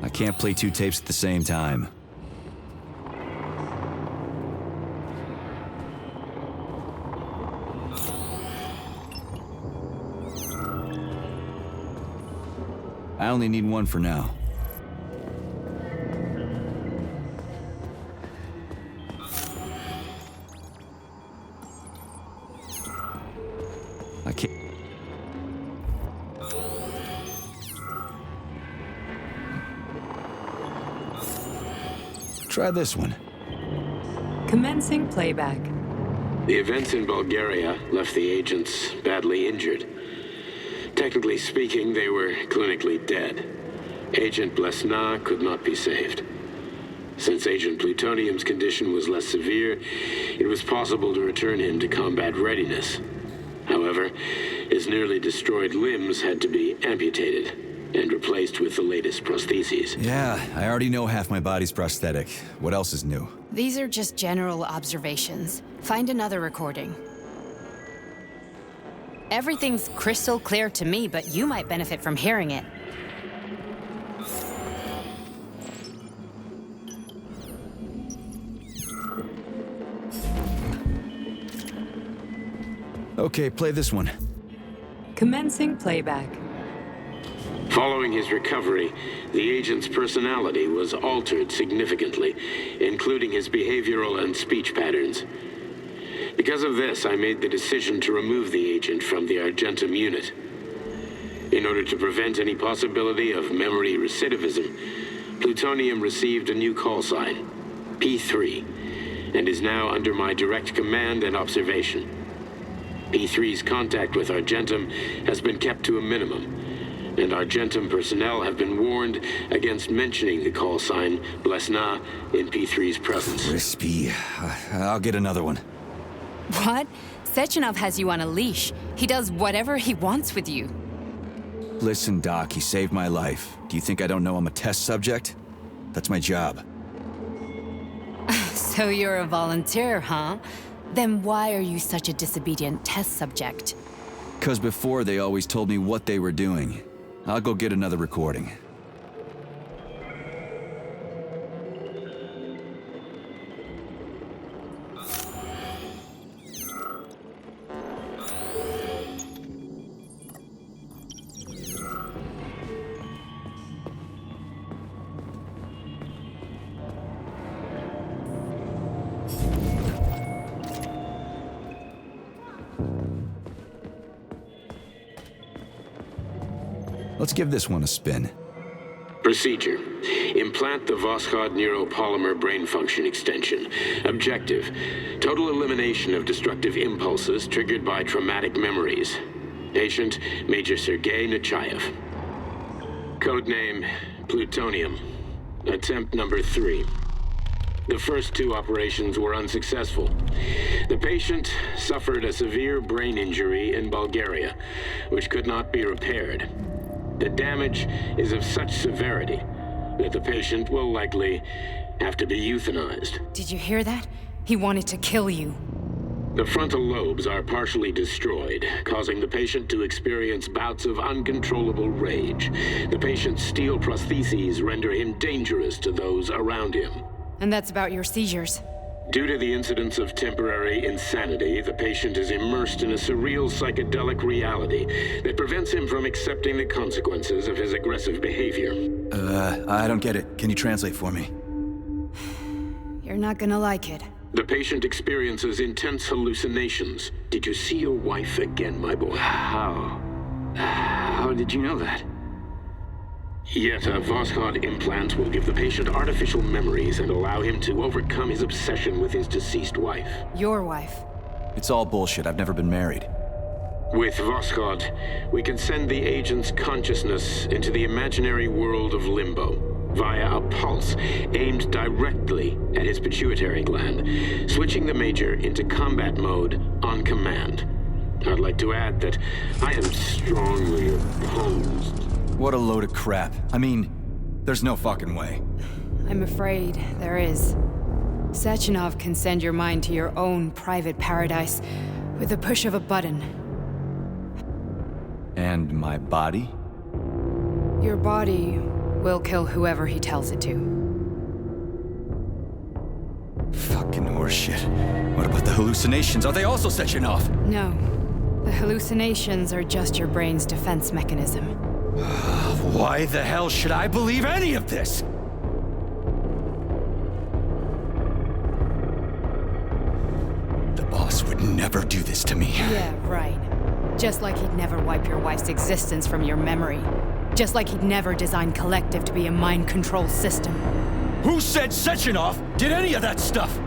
I can't play 2 tapes at the same time. I only need one for now. I can't... Try this one. Commencing playback. The events in Bulgaria left the agents badly injured. Technically speaking, they were clinically dead. Agent Blesna could not be saved. Since Agent Plutonium's condition was less severe, it was possible to return him to combat readiness. However, his nearly destroyed limbs had to be amputated and replaced with the latest prostheses. Yeah, I already know half my body's prosthetic. What else is new? These are just general observations. Find another recording. Everything's crystal clear to me, but you might benefit from hearing it. Okay, play this one. Commencing playback. Following his recovery, the agent's personality was altered significantly, including his behavioral and speech patterns. Because of this, I made the decision to remove the agent from the Argentum unit. In order to prevent any possibility of memory recidivism, Plutonium received a new call sign, P3, and is now under my direct command and observation. P3's contact with Argentum has been kept to a minimum, and Argentum personnel have been warned against mentioning the call sign Blesna in P3's presence. Crispy. I'll get another one. What? Sechenov has you on a leash. He does whatever he wants with you. Listen, Doc, he saved my life. Do you think I don't know I'm a test subject? That's my job. So you're a volunteer, huh? Then why are you such a disobedient test subject? 'Cause before they always told me what they were doing. I'll go get another recording. Let's give this one a spin. Procedure. Implant the Voskhod neuropolymer brain function extension. Objective. Total elimination of destructive impulses triggered by traumatic memories. Patient, Major Sergei Nechayev. Codename, Plutonium. Attempt number 3. The first 2 operations were unsuccessful. The patient suffered a severe brain injury in Bulgaria, which could not be repaired. The damage is of such severity that the patient will likely have to be euthanized. Did you hear that? He wanted to kill you. The frontal lobes are partially destroyed, causing the patient to experience bouts of uncontrollable rage. The patient's steel prostheses render him dangerous to those around him. And that's about your seizures. Due to the incidence of temporary insanity, the patient is immersed in a surreal psychedelic reality that prevents him from accepting the consequences of his aggressive behavior. I don't get it. Can you translate for me? You're not gonna like it. The patient experiences intense hallucinations. Did you see your wife again, my boy? How did you know that? Yet a Voskhod implant will give the patient artificial memories and allow him to overcome his obsession with his deceased wife. Your wife. It's all bullshit. I've never been married. With Voskhod, we can send the agent's consciousness into the imaginary world of limbo via a pulse aimed directly at his pituitary gland, switching the Major into combat mode on command. I'd like to add that I am strongly opposed. What a load of crap. I mean, there's no fucking way. I'm afraid there is. Sechenov can send your mind to your own private paradise with the push of a button. And my body? Your body will kill whoever he tells it to. Fucking horseshit. What about the hallucinations? Are they also setting off? No. The hallucinations are just your brain's defense mechanism. Why the hell should I believe any of this? The boss would never do this to me. Yeah, right. Just like he'd never wipe your wife's existence from your memory. Just like he'd never design Collective to be a mind control system. Who said Sechenov did any of that stuff?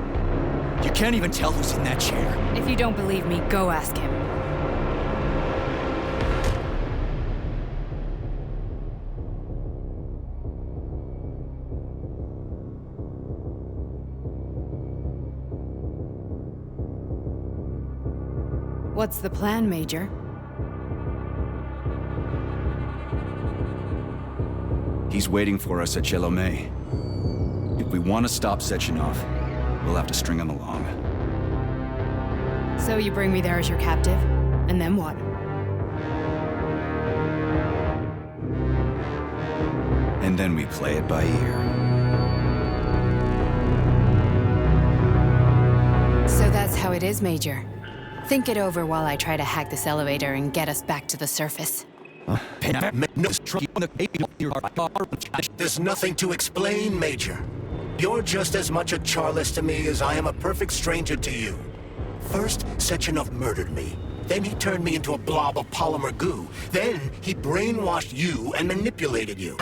You can't even tell who's in that chair. If you don't believe me, go ask him. What's the plan, Major? He's waiting for us at Chelomey. If we want to stop Sechenov, we'll have to string him along. So you bring me there as your captive, and then what? And then we play it by ear. So that's how it is, Major. Think it over while I try to hack this elevator and get us back to the surface. There's nothing to explain, Major. You're just as much a Charlist to me as I am a perfect stranger to you. First, Sechenov murdered me. Then he turned me into a blob of polymer goo. Then he brainwashed you and manipulated you.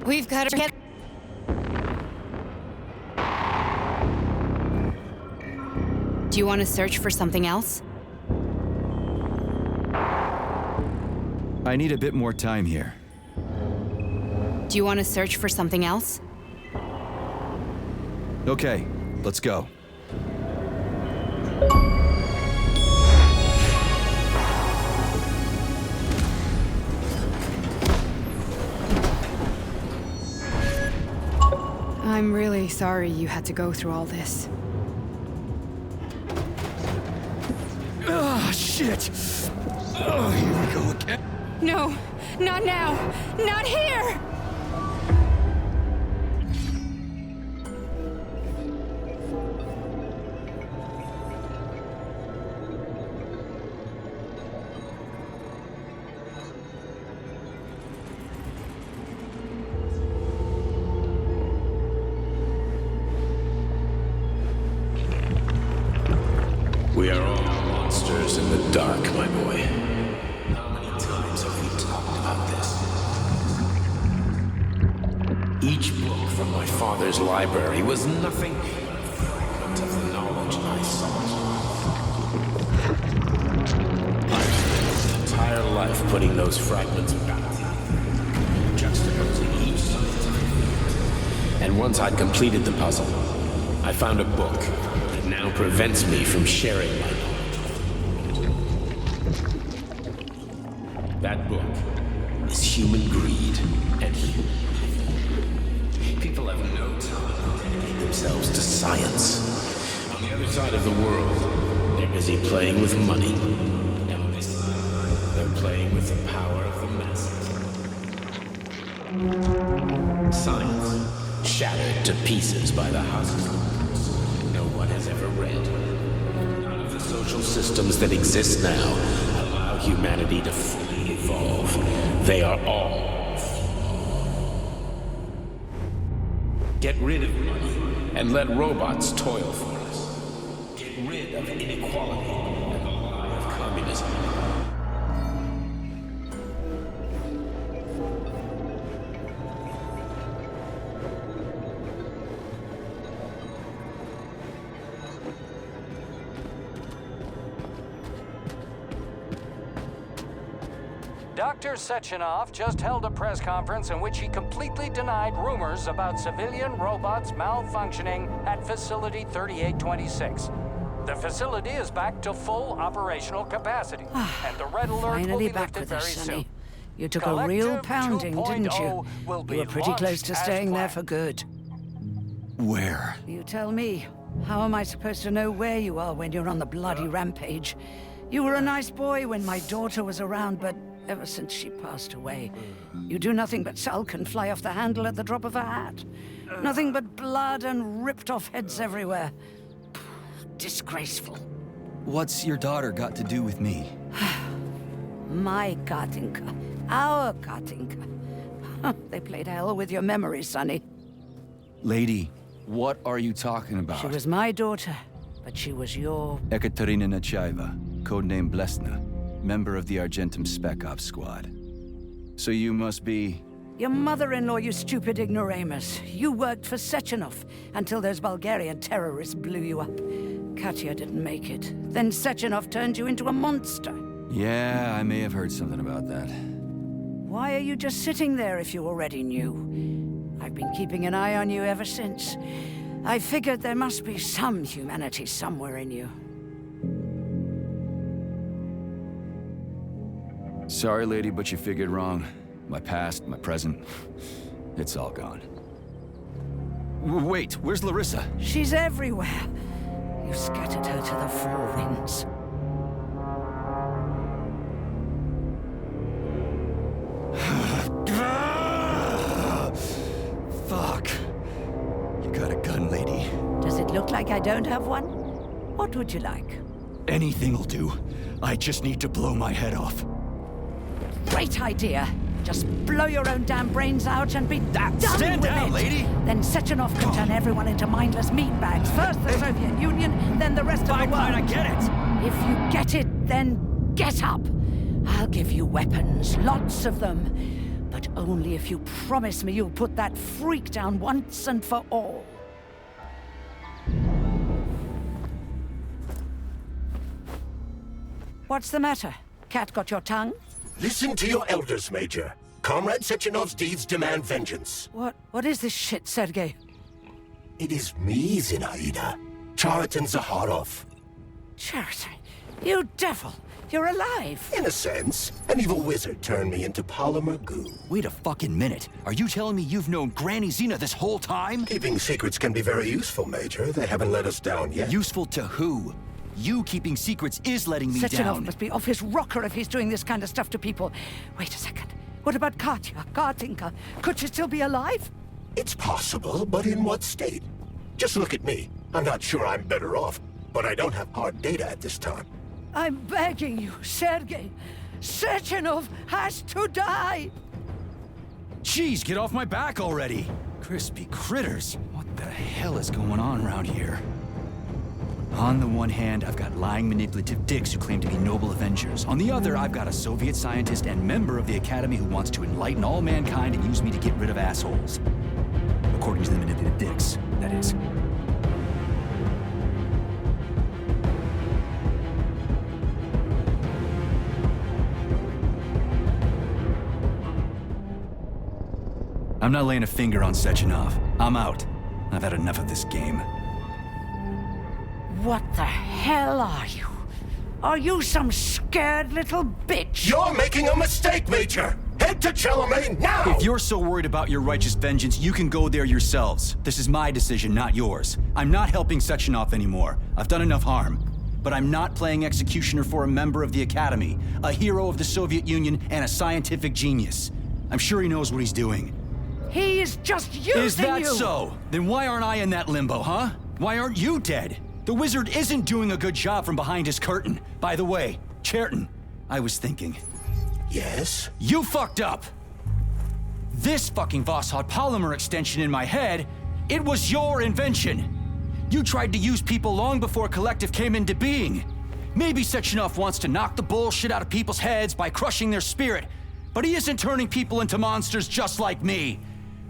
We've got to get... Do you want to search for something else? I need a bit more time here. Do you want to search for something else? Okay, let's go. I'm really sorry you had to go through all this. Oh, shit! Oh, here we go again. No, not now! Not here! We are all monsters in the dark, my boy. How many times have we talked about this? Each book from my father's library was nothing but a fragment of the knowledge I sought. I've spent an entire life putting those fragments back together, juxtaposing each scientific fact. And once I'd completed the puzzle, I found a book that now prevents me from sharing my knowledge. That book is human greed and human. People have no time to dedicate themselves to science. On the other side of the world, they're busy playing with money. And on this side, they're playing with the power of the masses. Science, shattered to pieces by the houses no one has ever read. None of the social systems that exist now allow humanity to fully evolve. They are all flawed. Get rid of money and let robots toil for us. Get rid of inequality and the lie of communism. Dr. Sechenov just held a press conference in which he completely denied rumors about civilian robots malfunctioning at Facility 3826. The facility is back to full operational capacity, and the red alert will Finally be back lifted with very us, soon. Sonny. You took a real pounding, didn't you? Will be You were pretty close to launched as staying there planned. for good. Where? You tell me. How am I supposed to know where you are when you're on the bloody rampage? You were a nice boy when my daughter was around, but ever since she passed away, you do nothing but sulk and fly off the handle at the drop of a hat. Nothing but blood and ripped off heads everywhere. Disgraceful. What's your daughter got to do with me? My Katinka. Our Katinka. They played hell with your memory, Sonny. Lady, what are you talking about? She was my daughter, but she was your... Ekaterina Nechaeva, codename Blesna, member of the Argentum Spec Ops squad. So you must be... Your mother-in-law, you stupid ignoramus. You worked for Sechenov until those Bulgarian terrorists blew you up. Katya didn't make it. Then Sechenov turned you into a monster. Yeah, I may have heard something about that. Why are you just sitting there if you already knew? I've been keeping an eye on you ever since. I figured there must be some humanity somewhere in you. Sorry, lady, but you figured wrong. My past, my present, it's all gone. Wait, where's Larissa? She's everywhere. You scattered her to the four winds. Fuck. You got a gun, lady. Does it look like I don't have one? What would you like? Anything'll do. I just need to blow my head off. Great idea. Just blow your own damn brains out and be done Stand with down, it. lady! Then Sechenov can turn everyone into mindless meatbags. First the Soviet Union, then the rest of the world. Fine, I get it. If you get it, then get up. I'll give you weapons, lots of them. But only if you promise me you'll put that freak down once and for all. What's the matter? Cat got your tongue? Listen to your elders, Major. Comrade Sechenov's deeds demand vengeance. What is this shit, Sergei? It is me, Zinaida. Chariton Zaharov. Chariton, you devil! You're alive! In a sense, an evil wizard turned me into polymer goo. Wait a fucking minute. Are you telling me you've known Granny Zena this whole time? Keeping secrets can be very useful, Major. They haven't let us down yet. Useful to who? You keeping secrets is letting me Sechenov down. must be off his rocker if he's doing this kind of stuff to people. Wait a second. What about Katya, Katinka? Could she still be alive? It's possible, but in what state? Just look at me. I'm not sure I'm better off, but I don't have hard data at this time. I'm begging you, Sergei. Sechenov has to die! Jeez, get off my back already! Crispy critters. What the hell is going on around here? On the one hand, I've got lying, manipulative dicks who claim to be noble avengers. On the other, I've got a Soviet scientist and member of the Academy who wants to enlighten all mankind and use me to get rid of assholes. According to the manipulative dicks, that is. I'm not laying a finger on Sechenov. I'm out. I've had enough of this game. What the hell are you? Are you some scared little bitch? You're making a mistake, Major! Head to Chelomane now! If you're so worried about your righteous vengeance, you can go there yourselves. This is my decision, not yours. I'm not helping Sechenov anymore. I've done enough harm. But I'm not playing executioner for a member of the Academy, a hero of the Soviet Union, and a scientific genius. I'm sure he knows what he's doing. He is just using you! Is that so? Then why aren't I in that limbo, huh? Why aren't you dead? The wizard isn't doing a good job from behind his curtain. By the way, Cherton, I was thinking. Yes? You fucked up! This fucking Voskhod polymer extension in my head, it was your invention! You tried to use people long before Collective came into being. Maybe Sechenov wants to knock the bullshit out of people's heads by crushing their spirit, but he isn't turning people into monsters just like me.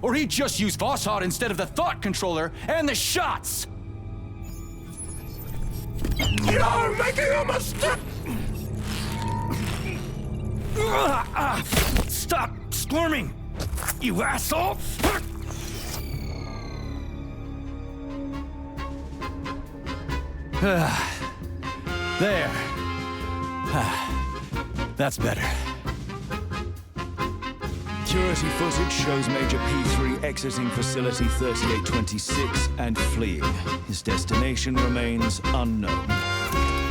Or he'd just use Voskhod instead of the thought controller and the shots! You're making a mistake! Stop squirming, you asshole! There. That's better. Security footage shows Major P3 exiting Facility 3826 and fleeing. His destination remains unknown.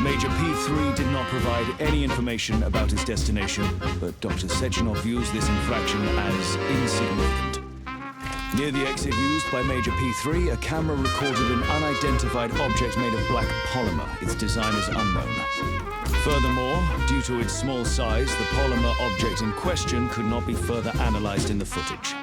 Major P3 did not provide any information about his destination, but Dr. Sechenov views this infraction as insignificant. Near the exit used by Major P3, a camera recorded an unidentified object made of black polymer. Its design is unknown. Furthermore, due to its small size, the polymer object in question could not be further analyzed in the footage.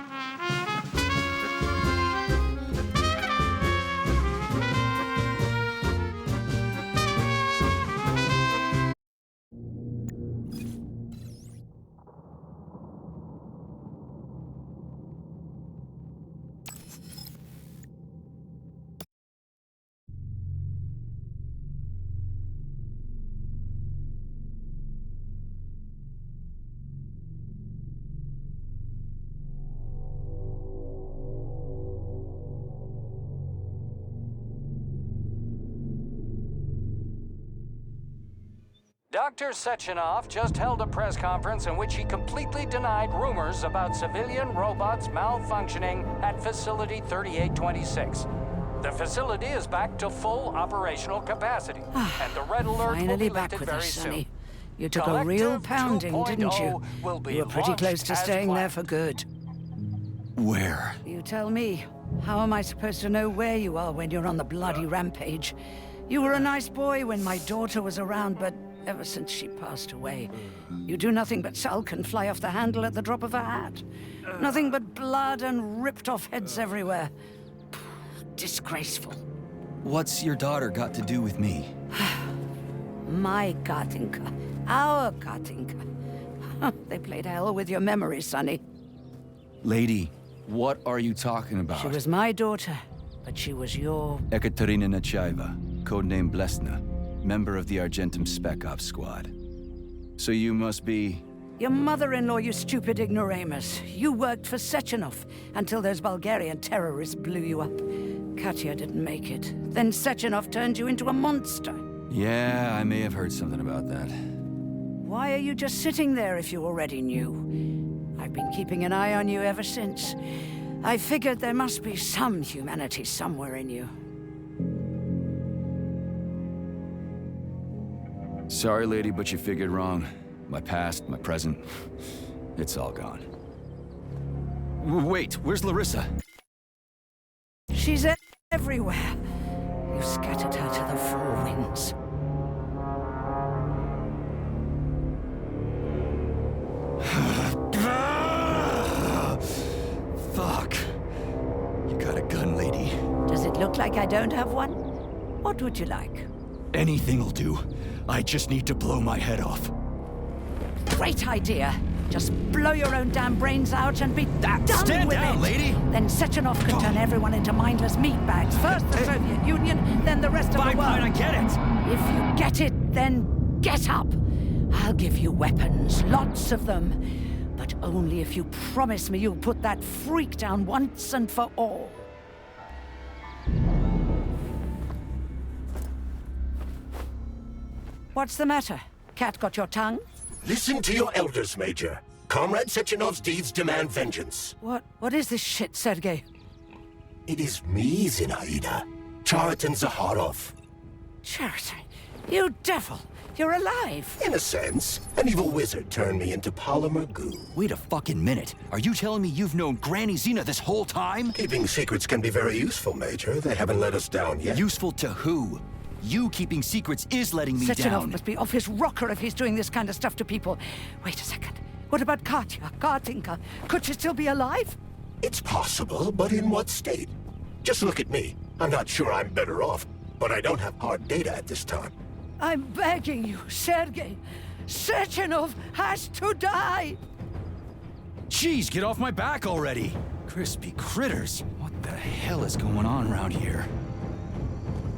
Dr. Sechenov just held a press conference in which he completely denied rumors about civilian robots malfunctioning at Facility 3826. The facility is back to full operational capacity, and the red alert will be back lifted with very us, soon. Sonny. You took a real pounding, didn't you? You were pretty close to staying there for good. Where? You tell me. How am I supposed to know where you are when you're on the bloody rampage? You were a nice boy when my daughter was around, but ever since she passed away, you do nothing but sulk and fly off the handle at the drop of a hat. Nothing but blood and ripped off heads everywhere. Disgraceful. What's your daughter got to do with me? My Katinka. Our Katinka. They played hell with your memory, Sonny. Lady, what are you talking about? She was my daughter, but she was your... Ekaterina Nechaeva, codename Blesna, member of the Argentum Spec Ops squad. So you must be... Your mother-in-law, you stupid ignoramus. You worked for Sechenov until those Bulgarian terrorists blew you up. Katya didn't make it. Then Sechenov turned you into a monster. Yeah, I may have heard something about that. Why are you just sitting there if you already knew? I've been keeping an eye on you ever since. I figured there must be some humanity somewhere in you. Sorry, lady, but you figured wrong. My past, my present, it's all gone. Wait, where's Larissa? She's everywhere. You scattered her to the four winds. Fuck. You got a gun, lady. Does it look like I don't have one? What would you like? Anything'll do. I just need to blow my head off. Great idea. Just blow your own damn brains out and be done Stand with down, it. lady! Then Sechenov could turn everyone into mindless meatbags. First the Soviet Union, then the rest of the world. Fine, I get it. If you get it, then get up. I'll give you weapons, lots of them. But only if you promise me you'll put that freak down once and for all. What's the matter? Cat got your tongue? Listen to your elders, Major. Comrade Sechenov's deeds demand vengeance. What is this shit, Sergei? It is me, Zinaida. Chariton Zakharov. Chariton? You devil! You're alive! In a sense. An evil wizard turned me into polymer goo. Wait a fucking minute. Are you telling me you've known Granny Zena this whole time? Keeping secrets can be very useful, Major. They haven't let us down yet. Useful to who? You keeping secrets is letting me Sechenov down. must be off his rocker if he's doing this kind of stuff to people. Wait a second. What about Katya, Katinka? Could she still be alive? It's possible, but in what state? Just look at me. I'm not sure I'm better off, but I don't have hard data at this time. I'm begging you, Sergei. Sechenov has to die! Jeez, get off my back already! Crispy critters. What the hell is going on around here?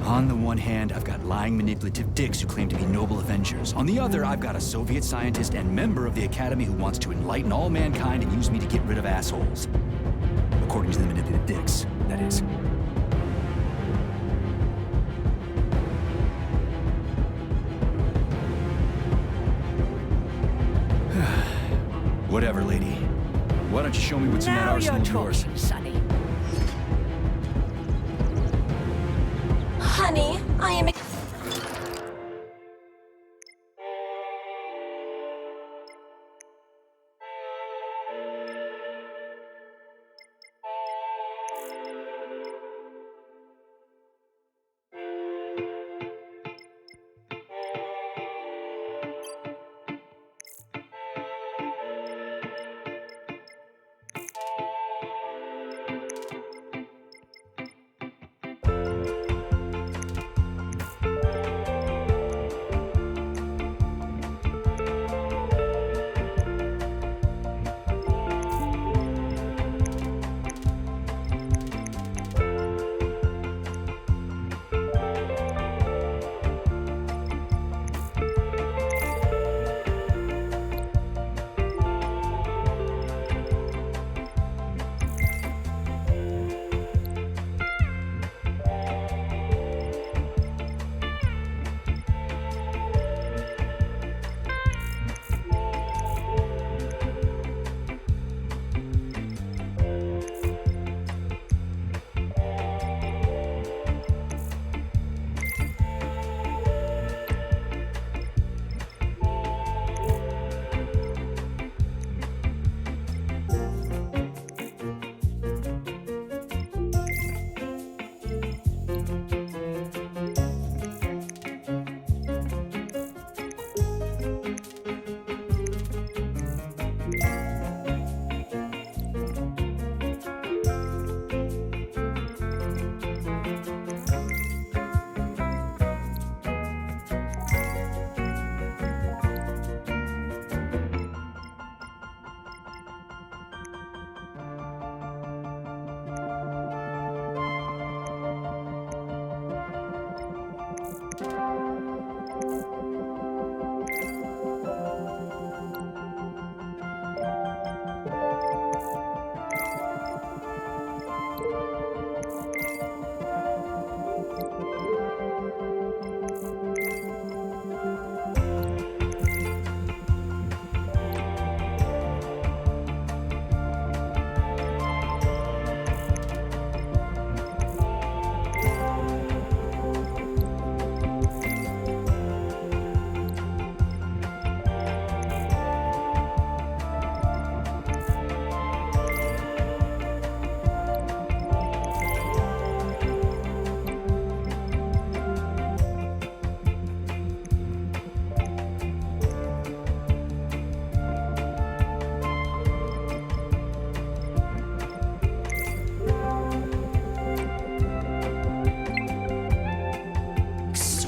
On the one hand, I've got lying, manipulative dicks who claim to be noble avengers. On the other, I've got a Soviet scientist and member of the Academy who wants to enlighten all mankind and use me to get rid of assholes. According to the manipulative dicks, that is. Whatever, lady. Why don't you show me what's in that Now arsenal you're of yours? talking, Sonny. Honey, I am...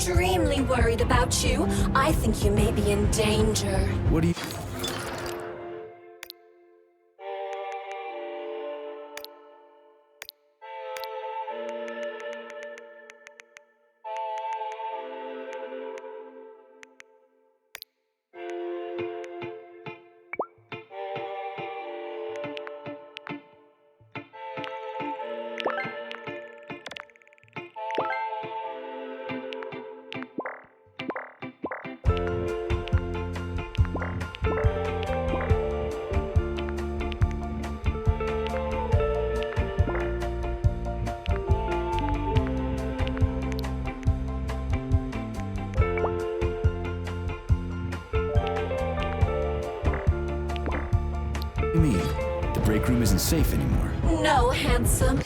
Extremely worried about you. I think you may be in danger. What do you... You mean? The break room isn't safe anymore. No, handsome.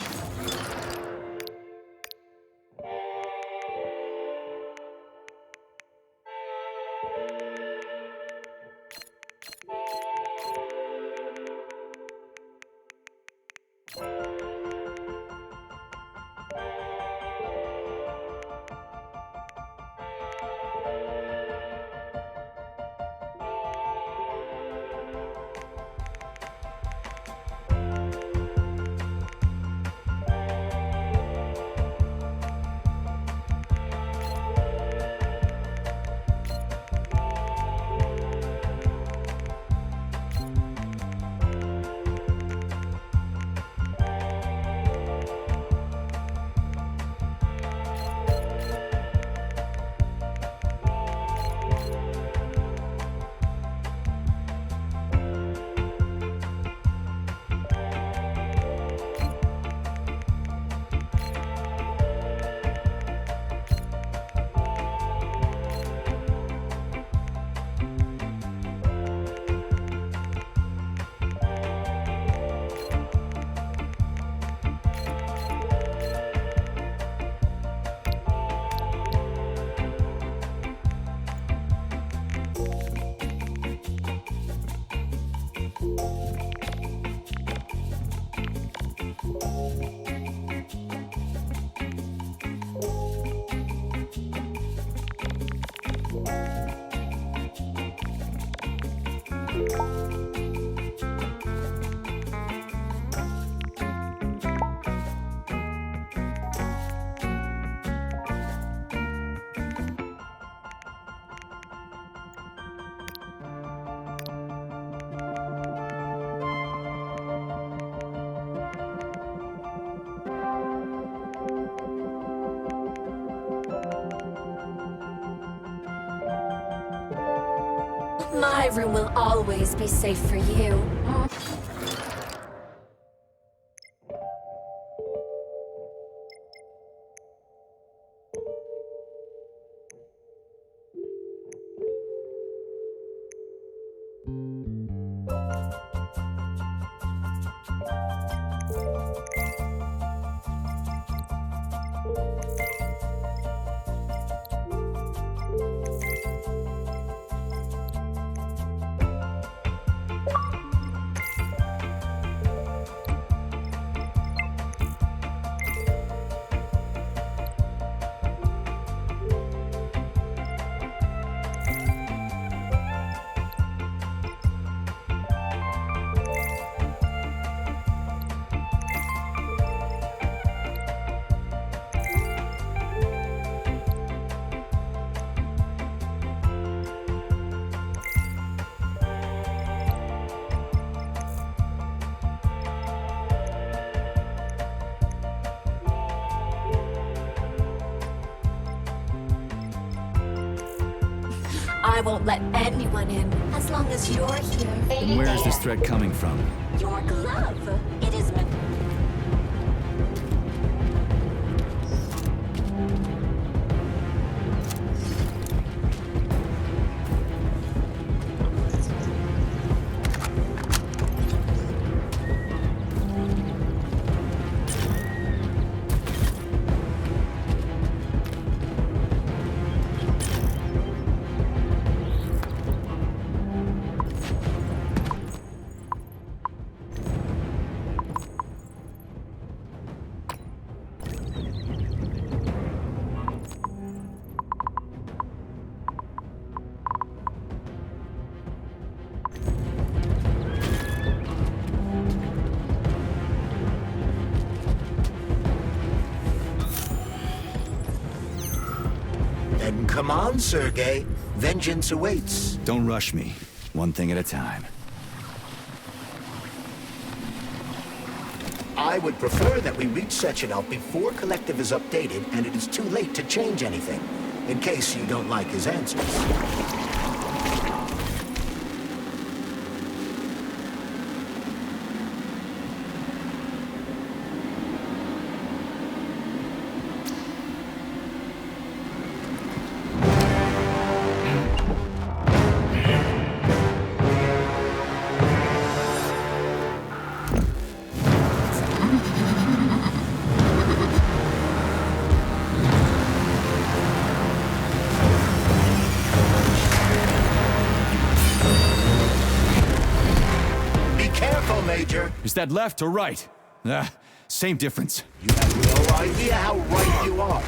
My room will always be safe for you. I won't let anyone in as long as you're here. And where is this threat coming from? Your glove. It is meant. Then come on, Sergei. Vengeance awaits. Don't rush me. One thing at a time. I would prefer that we reach Sechenov before Collective is updated and it is too late to change anything, in case you don't like his answers. Is that left or right? Same difference. You have no idea how right you are.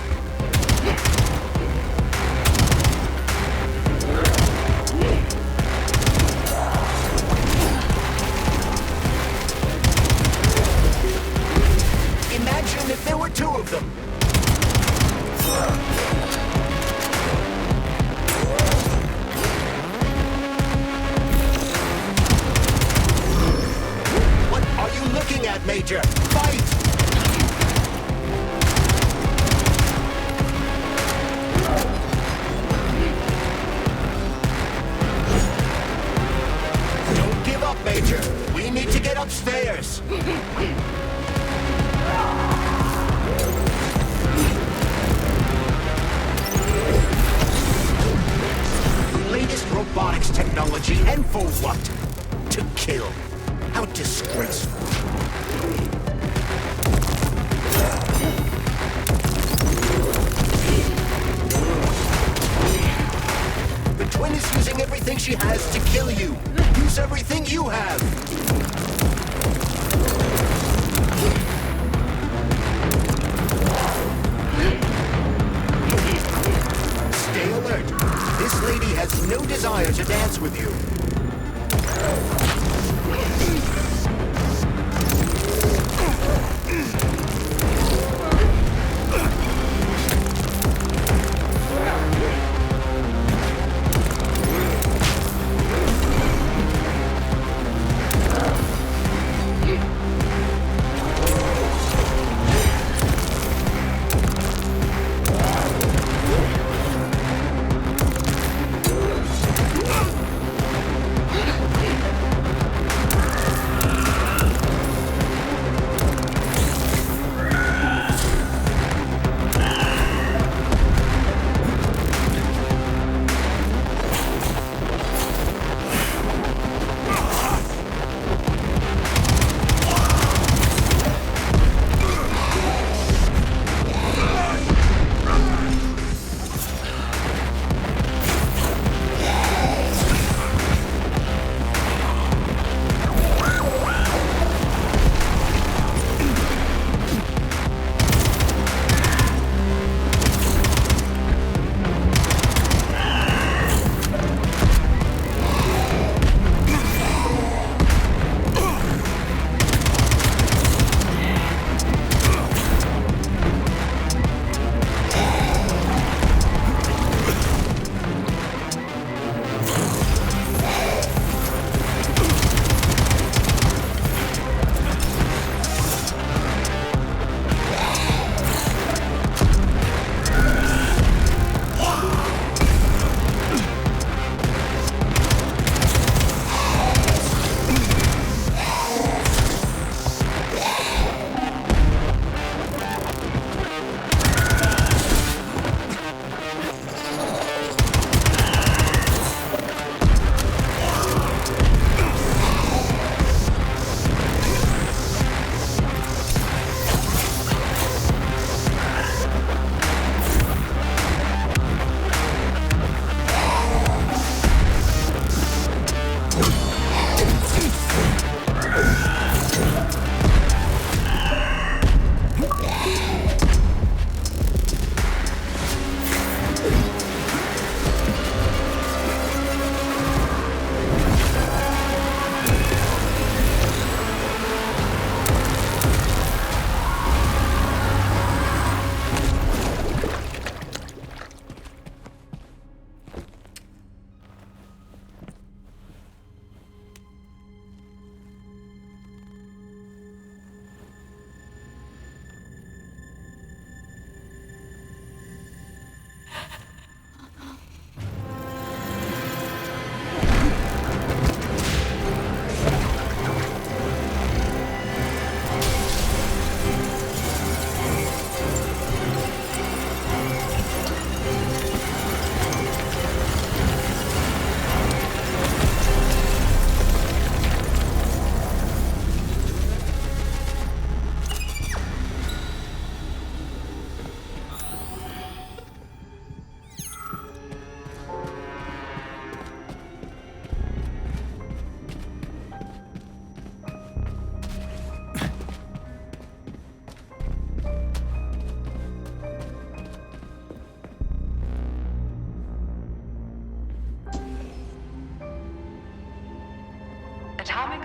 Imagine if there were two of them. Looking at, Major. Fight! Don't give up, Major. We need to get upstairs. Latest robotics technology, and for what? To kill. How disgraceful. The twin is using everything she has to kill you. Use everything you have. Stay alert. This lady has no desire to dance with you.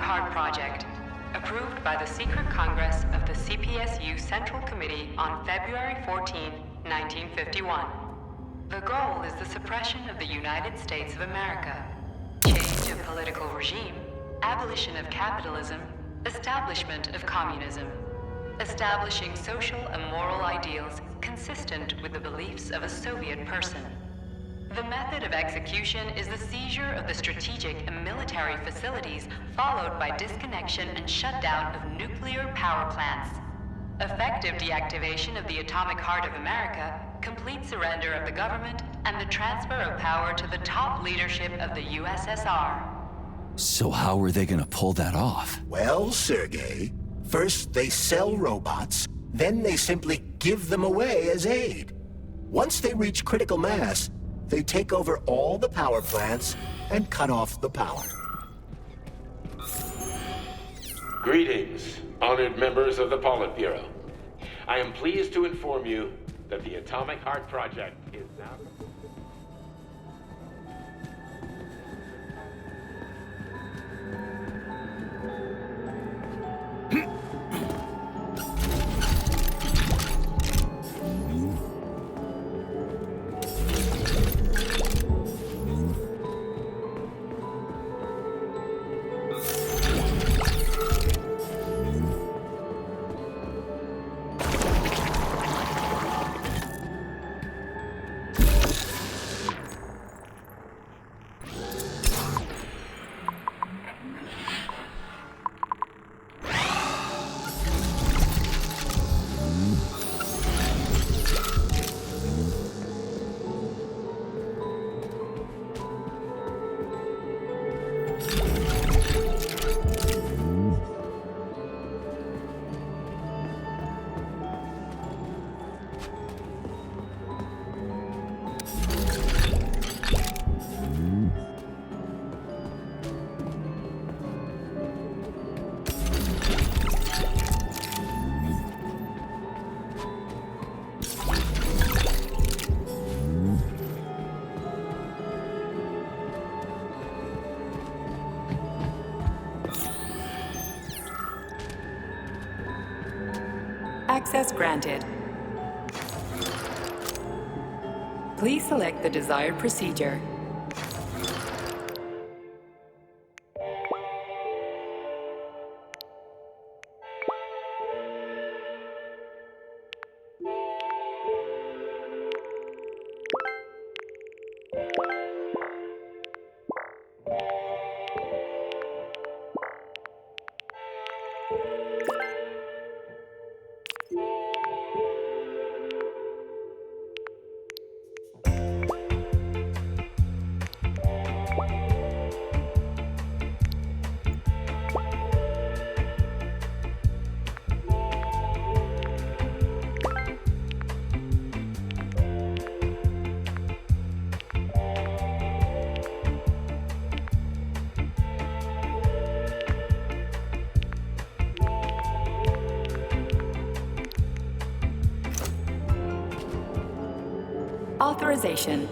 Heart Project, approved by the Secret Congress of the CPSU Central Committee on February 14, 1951. The goal is the suppression of the United States of America, change of political regime, abolition of capitalism, establishment of communism, establishing social and moral ideals consistent with the beliefs of a Soviet person. The method of execution is the seizure of the strategic and military facilities, followed by disconnection and shutdown of nuclear power plants. Effective deactivation of the atomic heart of America, complete surrender of the government, and the transfer of power to the top leadership of the USSR. So how are they gonna pull that off? Well, Sergei, first they sell robots, then they simply give them away as aid. Once they reach critical mass, they take over all the power plants and cut off the power. Greetings, honored members of the Politburo. I am pleased to inform you that the Atomic Heart Project is now... Access granted. Please select the desired procedure. Authorization.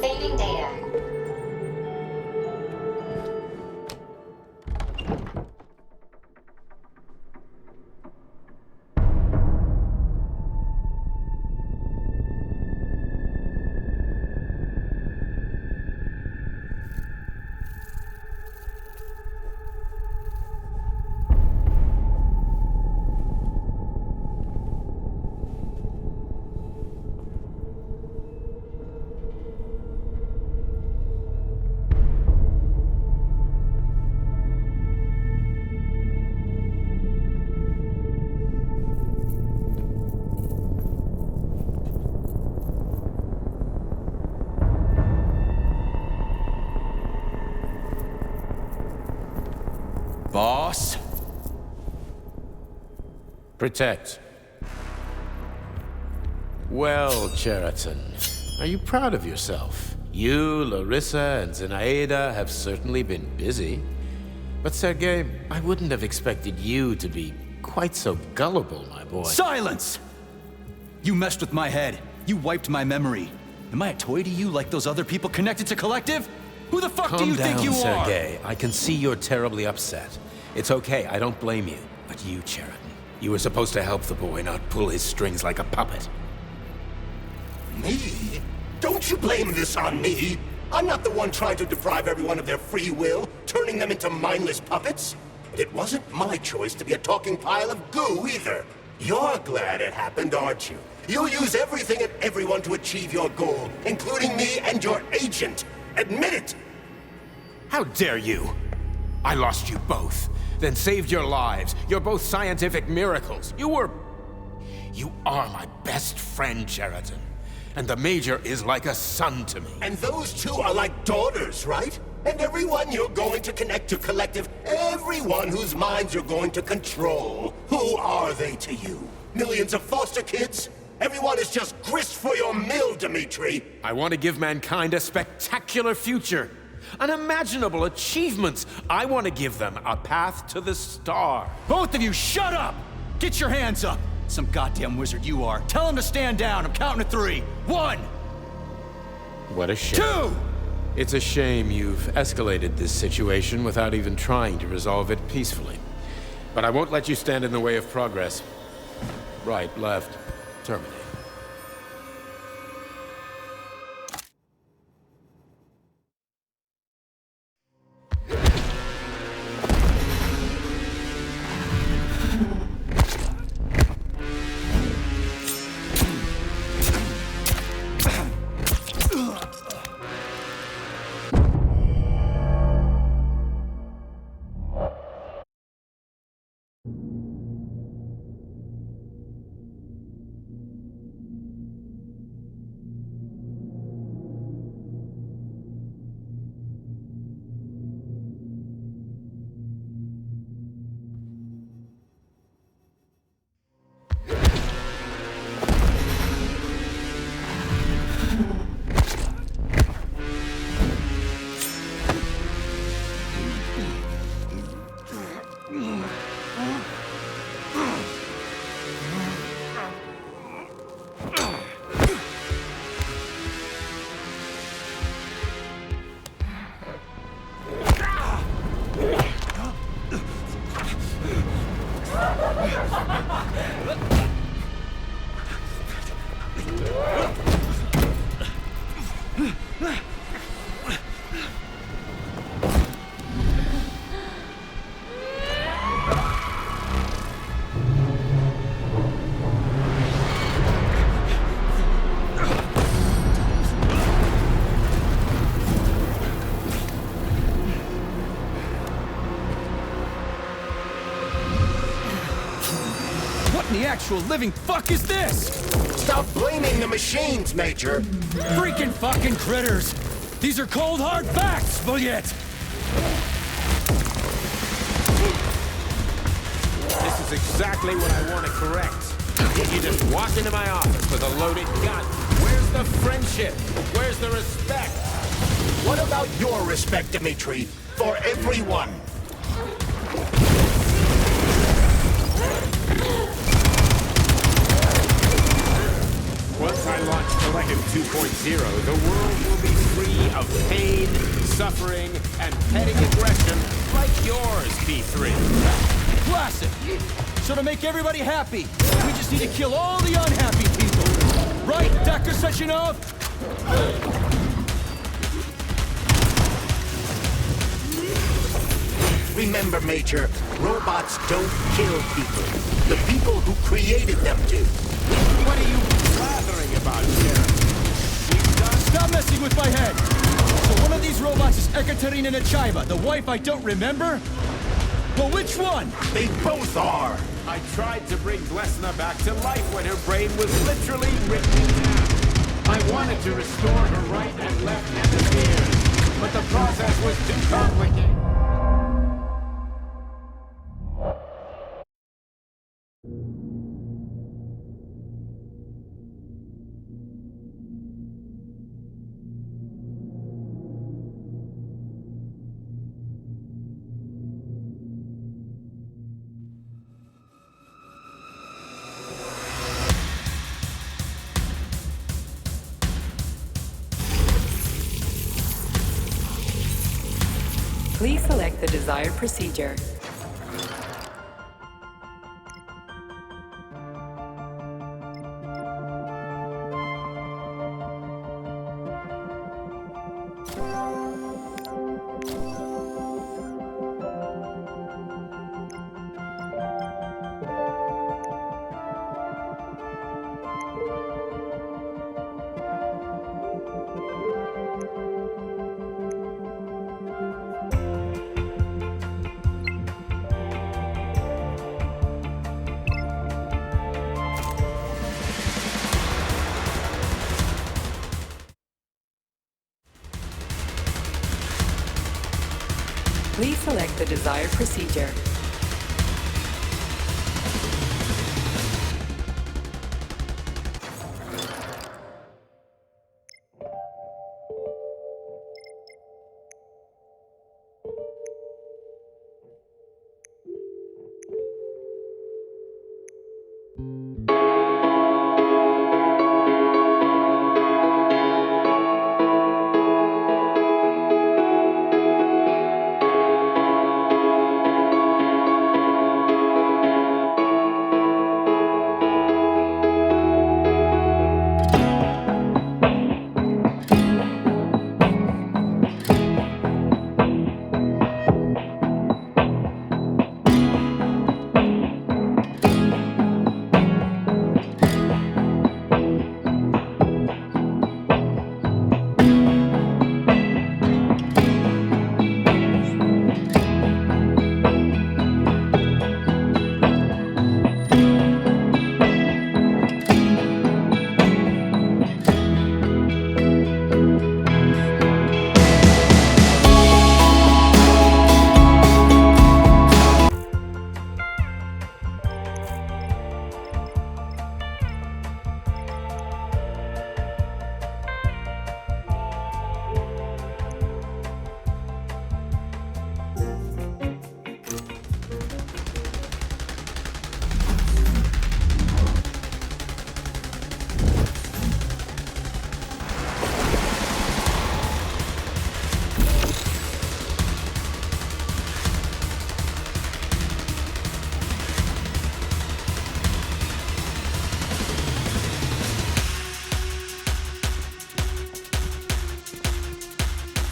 Saving data. boss. Protect. Well, Cheriton, are you proud of yourself? You, Larissa, and Zenaida have certainly been busy. But Sergei, I wouldn't have expected you to be quite so gullible, my boy. Silence! You messed with my head. You wiped my memory. Am I a toy to you like those other people connected to Collective? Who the fuck do you think you are? Calm down, Sergei. I can see you're terribly upset. It's okay, I don't blame you. But you, Cheriton, you were supposed to help the boy, not pull his strings like a puppet. Me? Don't you blame this on me? I'm not the one trying to deprive everyone of their free will, turning them into mindless puppets. And it wasn't my choice to be a talking pile of goo either. You're glad it happened, aren't you? You'll use everything and everyone to achieve your goal, including me and your agent. Admit it! How dare you? I lost you both, then saved your lives. You're both scientific miracles. You are my best friend, Cheriton. And the Major is like a son to me. And those two are like daughters, right? And everyone you're going to connect to Collective, everyone whose minds you're going to control. Who are they to you? Millions of foster kids? Everyone is just grist for your mill, Dmitri. I want to give mankind a spectacular future. Unimaginable achievements. I want to give them a path to the star. Both of you, shut up! Get your hands up! Some goddamn wizard you are. Tell him to stand down. I'm counting to 3. 1! What a shame. 2! It's a shame you've escalated this situation without even trying to resolve it peacefully. But I won't let you stand in the way of progress. Right, left, terminate. The actual living fuck is this? Stop blaming the machines, Major. Freaking fucking critters. These are cold hard facts, Bullet. This is exactly what I want to correct. Yet you just walk into my office with a loaded gun. Where's the friendship? Where's the respect? What about your respect, Dmitri? For everyone? Once I launch Collective 2.0, the world will be free of pain, suffering, and petty aggression like yours, P3. Classic. So to make everybody happy, we just need to kill all the unhappy people. Right, Dr. Sechenov? Remember, Major, robots don't kill people. The people who created them do. What are you blathering about, Sheriff? Stop messing with my head! So one of these robots is Ekaterina Nechaeva, the wife I don't remember? But which one? They both are! I tried to bring Blesna back to life when her brain was literally ripped in half. I wanted to restore her right and left hemispheres, but the process was too complicated. Please select the desired procedure. Please select the desired procedure.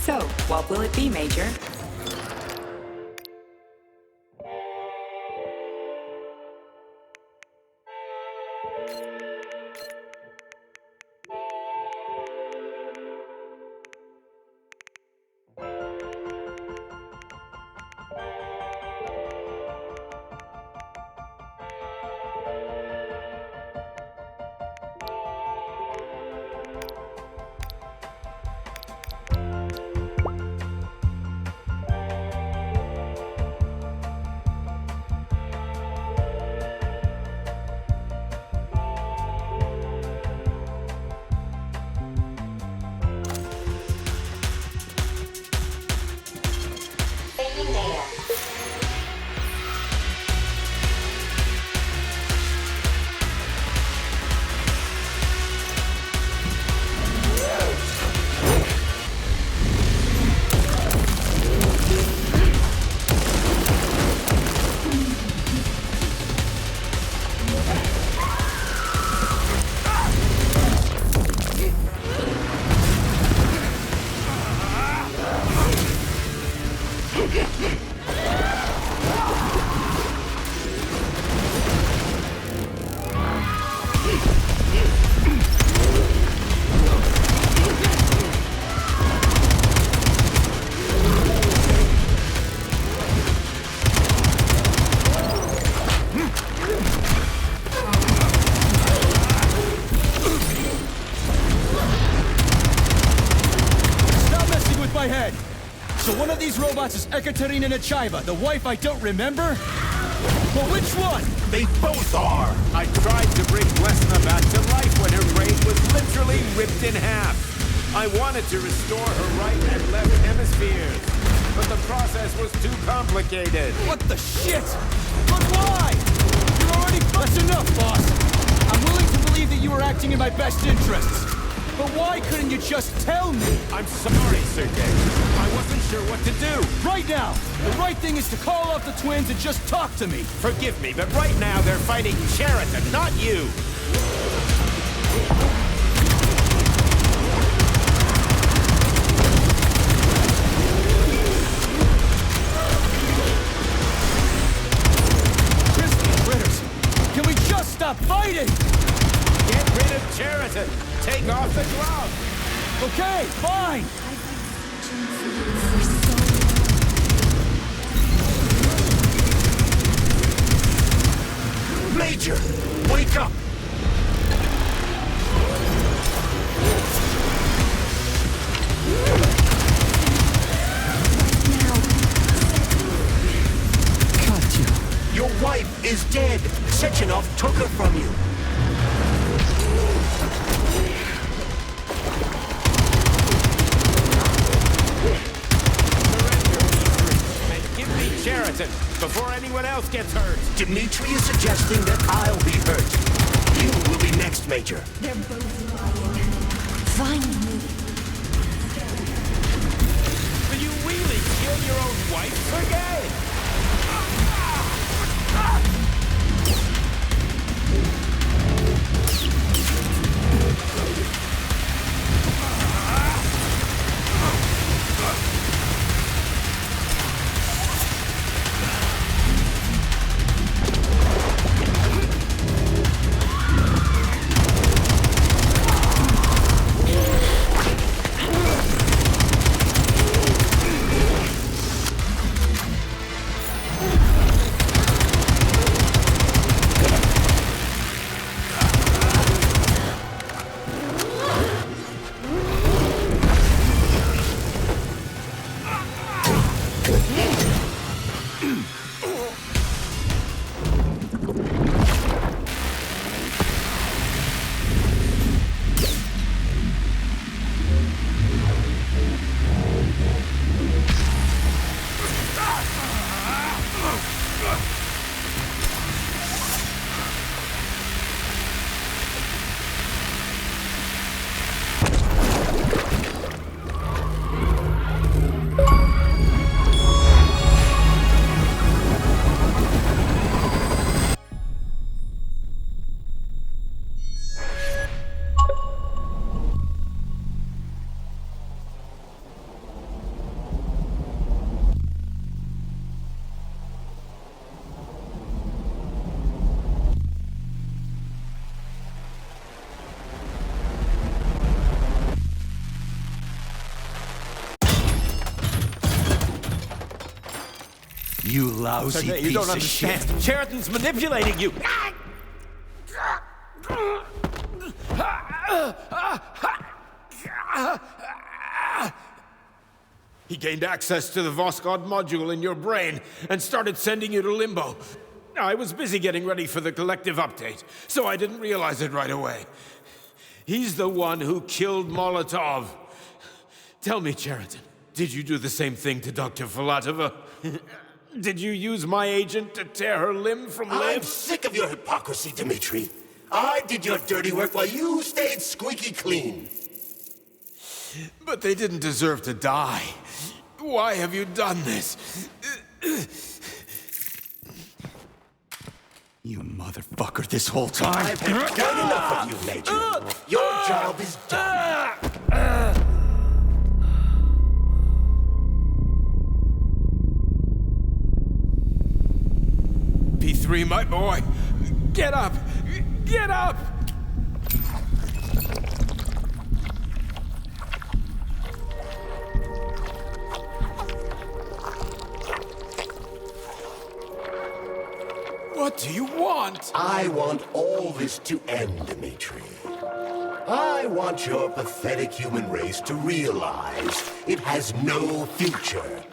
So, what will it be, Major? Robots is Ekaterina Nechaeva, the wife I don't remember? Well, which one? They both are! I tried to bring Lesna back to life when her brain was literally ripped in half. I wanted to restore her right and left hemispheres, but the process was too complicated. What the shit? But why? You're already... That's enough, boss! I'm willing to believe that you were acting in my best interests. But why couldn't you just tell me? I'm sorry, Sergei. I wasn't sure what to do. Right now! The right thing is to call off the twins and just talk to me. Forgive me, but right now they're fighting Sheraton, not you. Can we just stop fighting? Get rid of Sheraton. Take off the glove. Okay, fine. Major, wake up! Your wife is dead. Sechenov took her from you. And give me Sheraton before anyone else gets hurt. Dmitri is suggesting that I'll be hurt. You will be next, Major. They're both lying. Find me. Will you really kill your own wife, Sergei? You lousy Sergei, piece you don't of understand. shit. Sheraton's manipulating you. He gained access to the Voskhod module in your brain and started sending you to limbo. I was busy getting ready for the collective update, so I didn't realize it right away. He's the one who killed Molotov. Tell me, Sheraton, did you do the same thing to Dr. Filatova? Did you use my agent to tear her limb from limb? I'm sick of your hypocrisy, Dmitri. I did your dirty work while you stayed squeaky clean. But they didn't deserve to die. Why have you done this? You motherfucker this whole time. I've had quite enough of you, Major. Your job is done. P3, my boy. Get up! Get up! What do you want? I want all this to end, Dmitri. I want your pathetic human race to realize it has no future.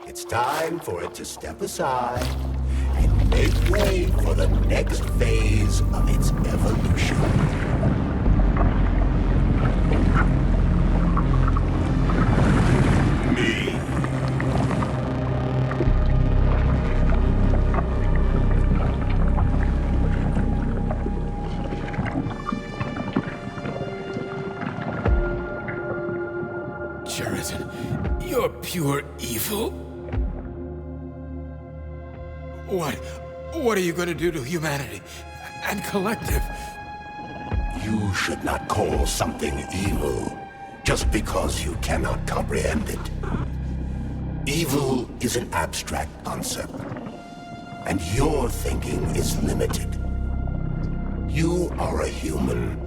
It's time for it to step aside and make way for the next phase of its evolution. Sheridan, you're pure evil. What are you going to do to humanity and collective? You should not call something evil just because you cannot comprehend it. Evil is an abstract concept, and your thinking is limited. You are a human,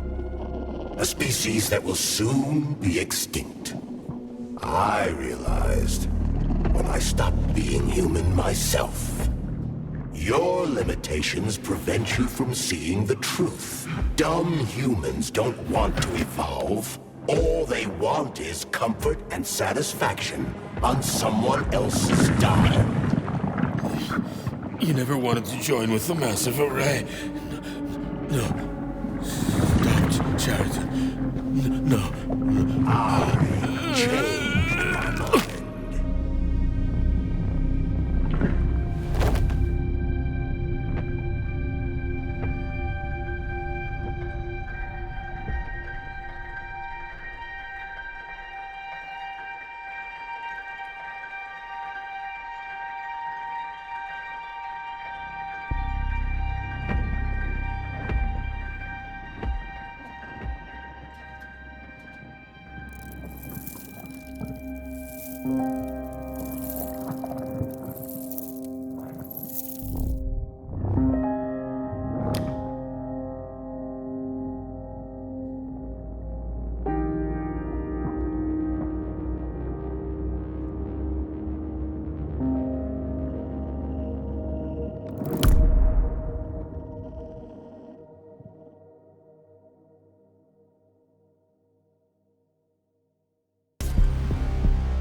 a species that will soon be extinct. I realized when I stopped being human myself. Your limitations prevent you from seeing the truth. Dumb humans don't want to evolve. All they want is comfort and satisfaction on someone else's dime. You never wanted to join with the massive array. No. Stop, Sheridan. No. I changed my mind.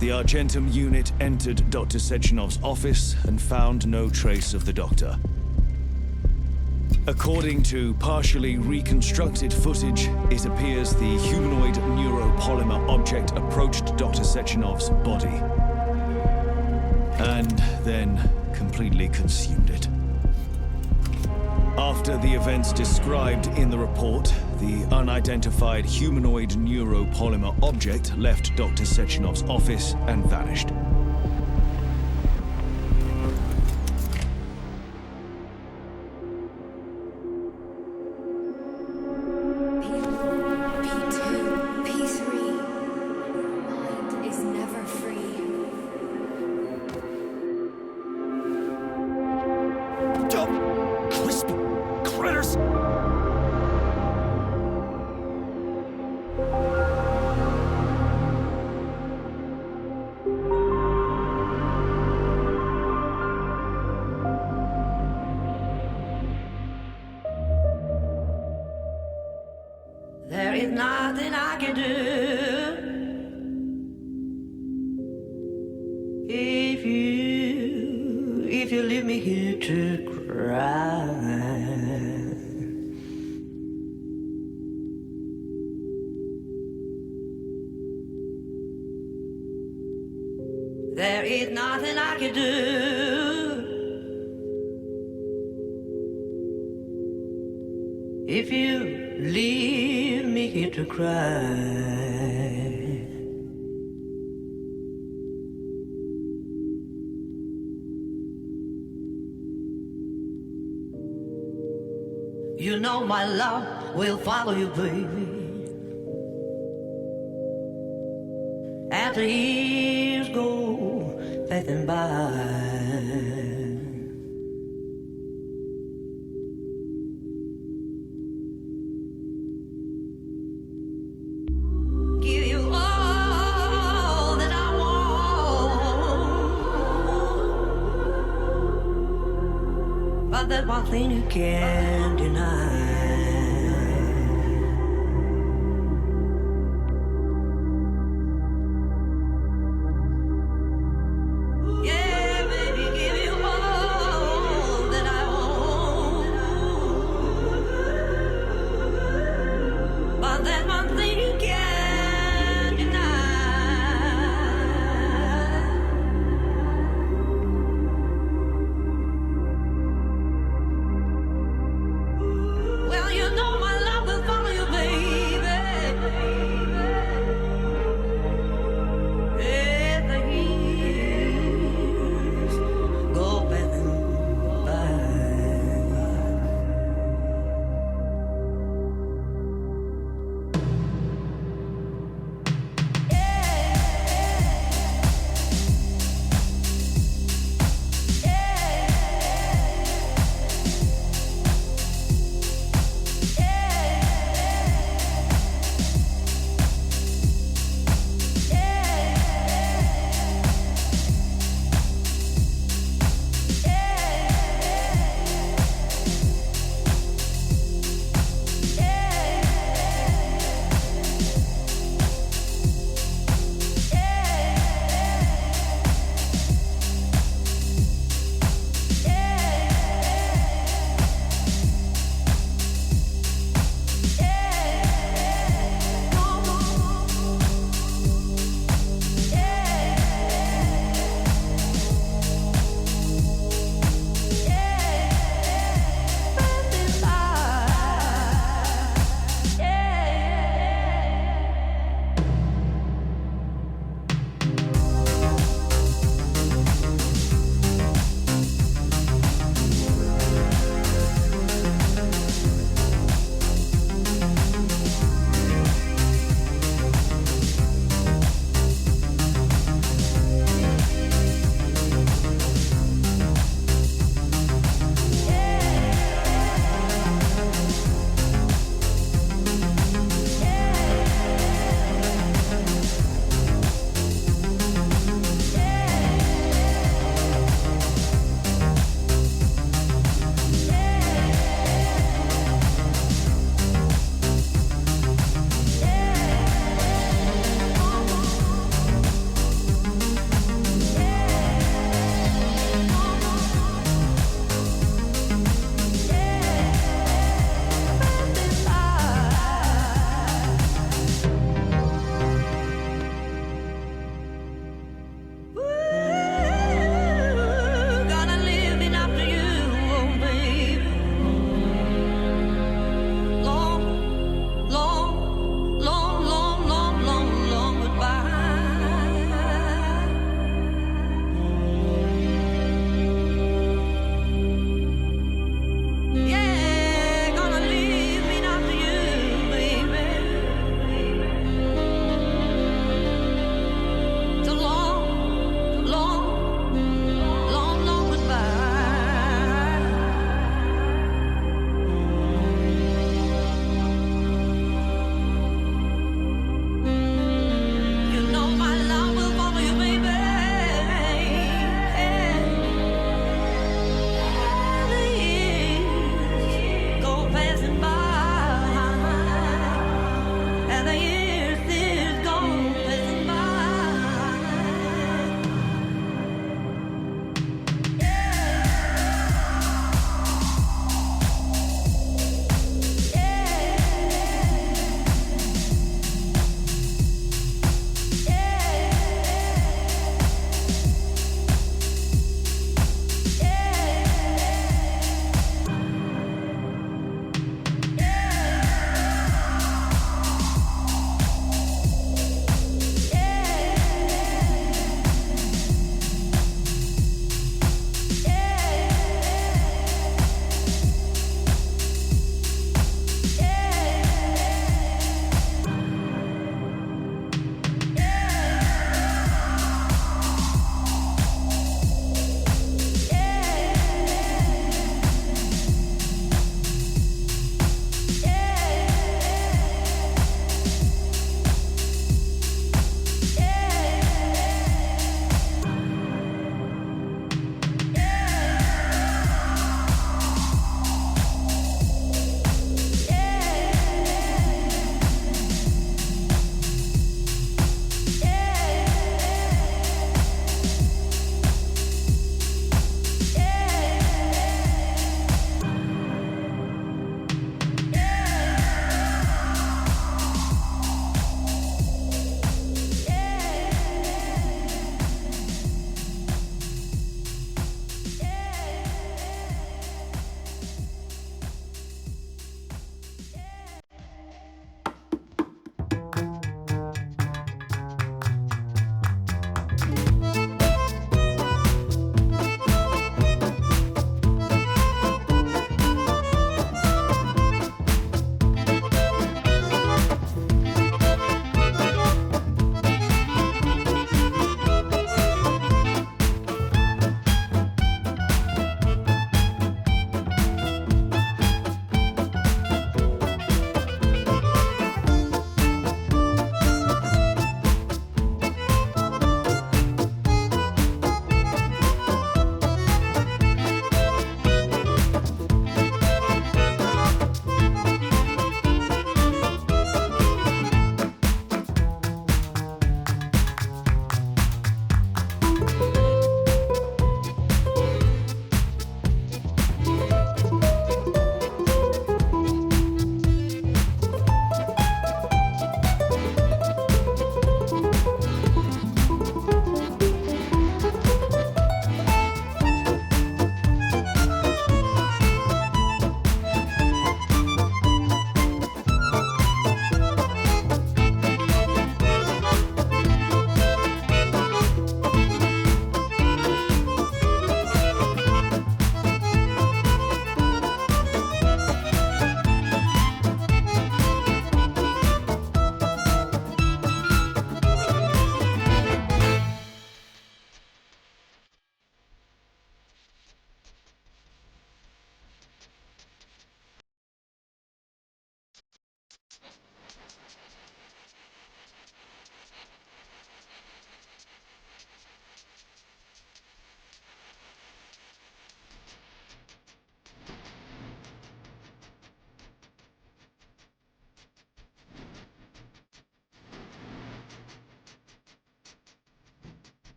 The Argentum unit entered Dr. Sechenov's office and found no trace of the doctor. According to partially reconstructed footage, it appears the humanoid neuropolymer object approached Dr. Sechenov's body and then completely consumed it. After the events described in the report, the unidentified humanoid neuropolymer object left Dr. Sechenov's office and vanished. There is nothing I can do if you leave me here to cry. There is nothing I can do if you leave me here to cry. You know my love will follow you, baby. As the years go passing by. Give you all that I want, but there's one thing you can't deny.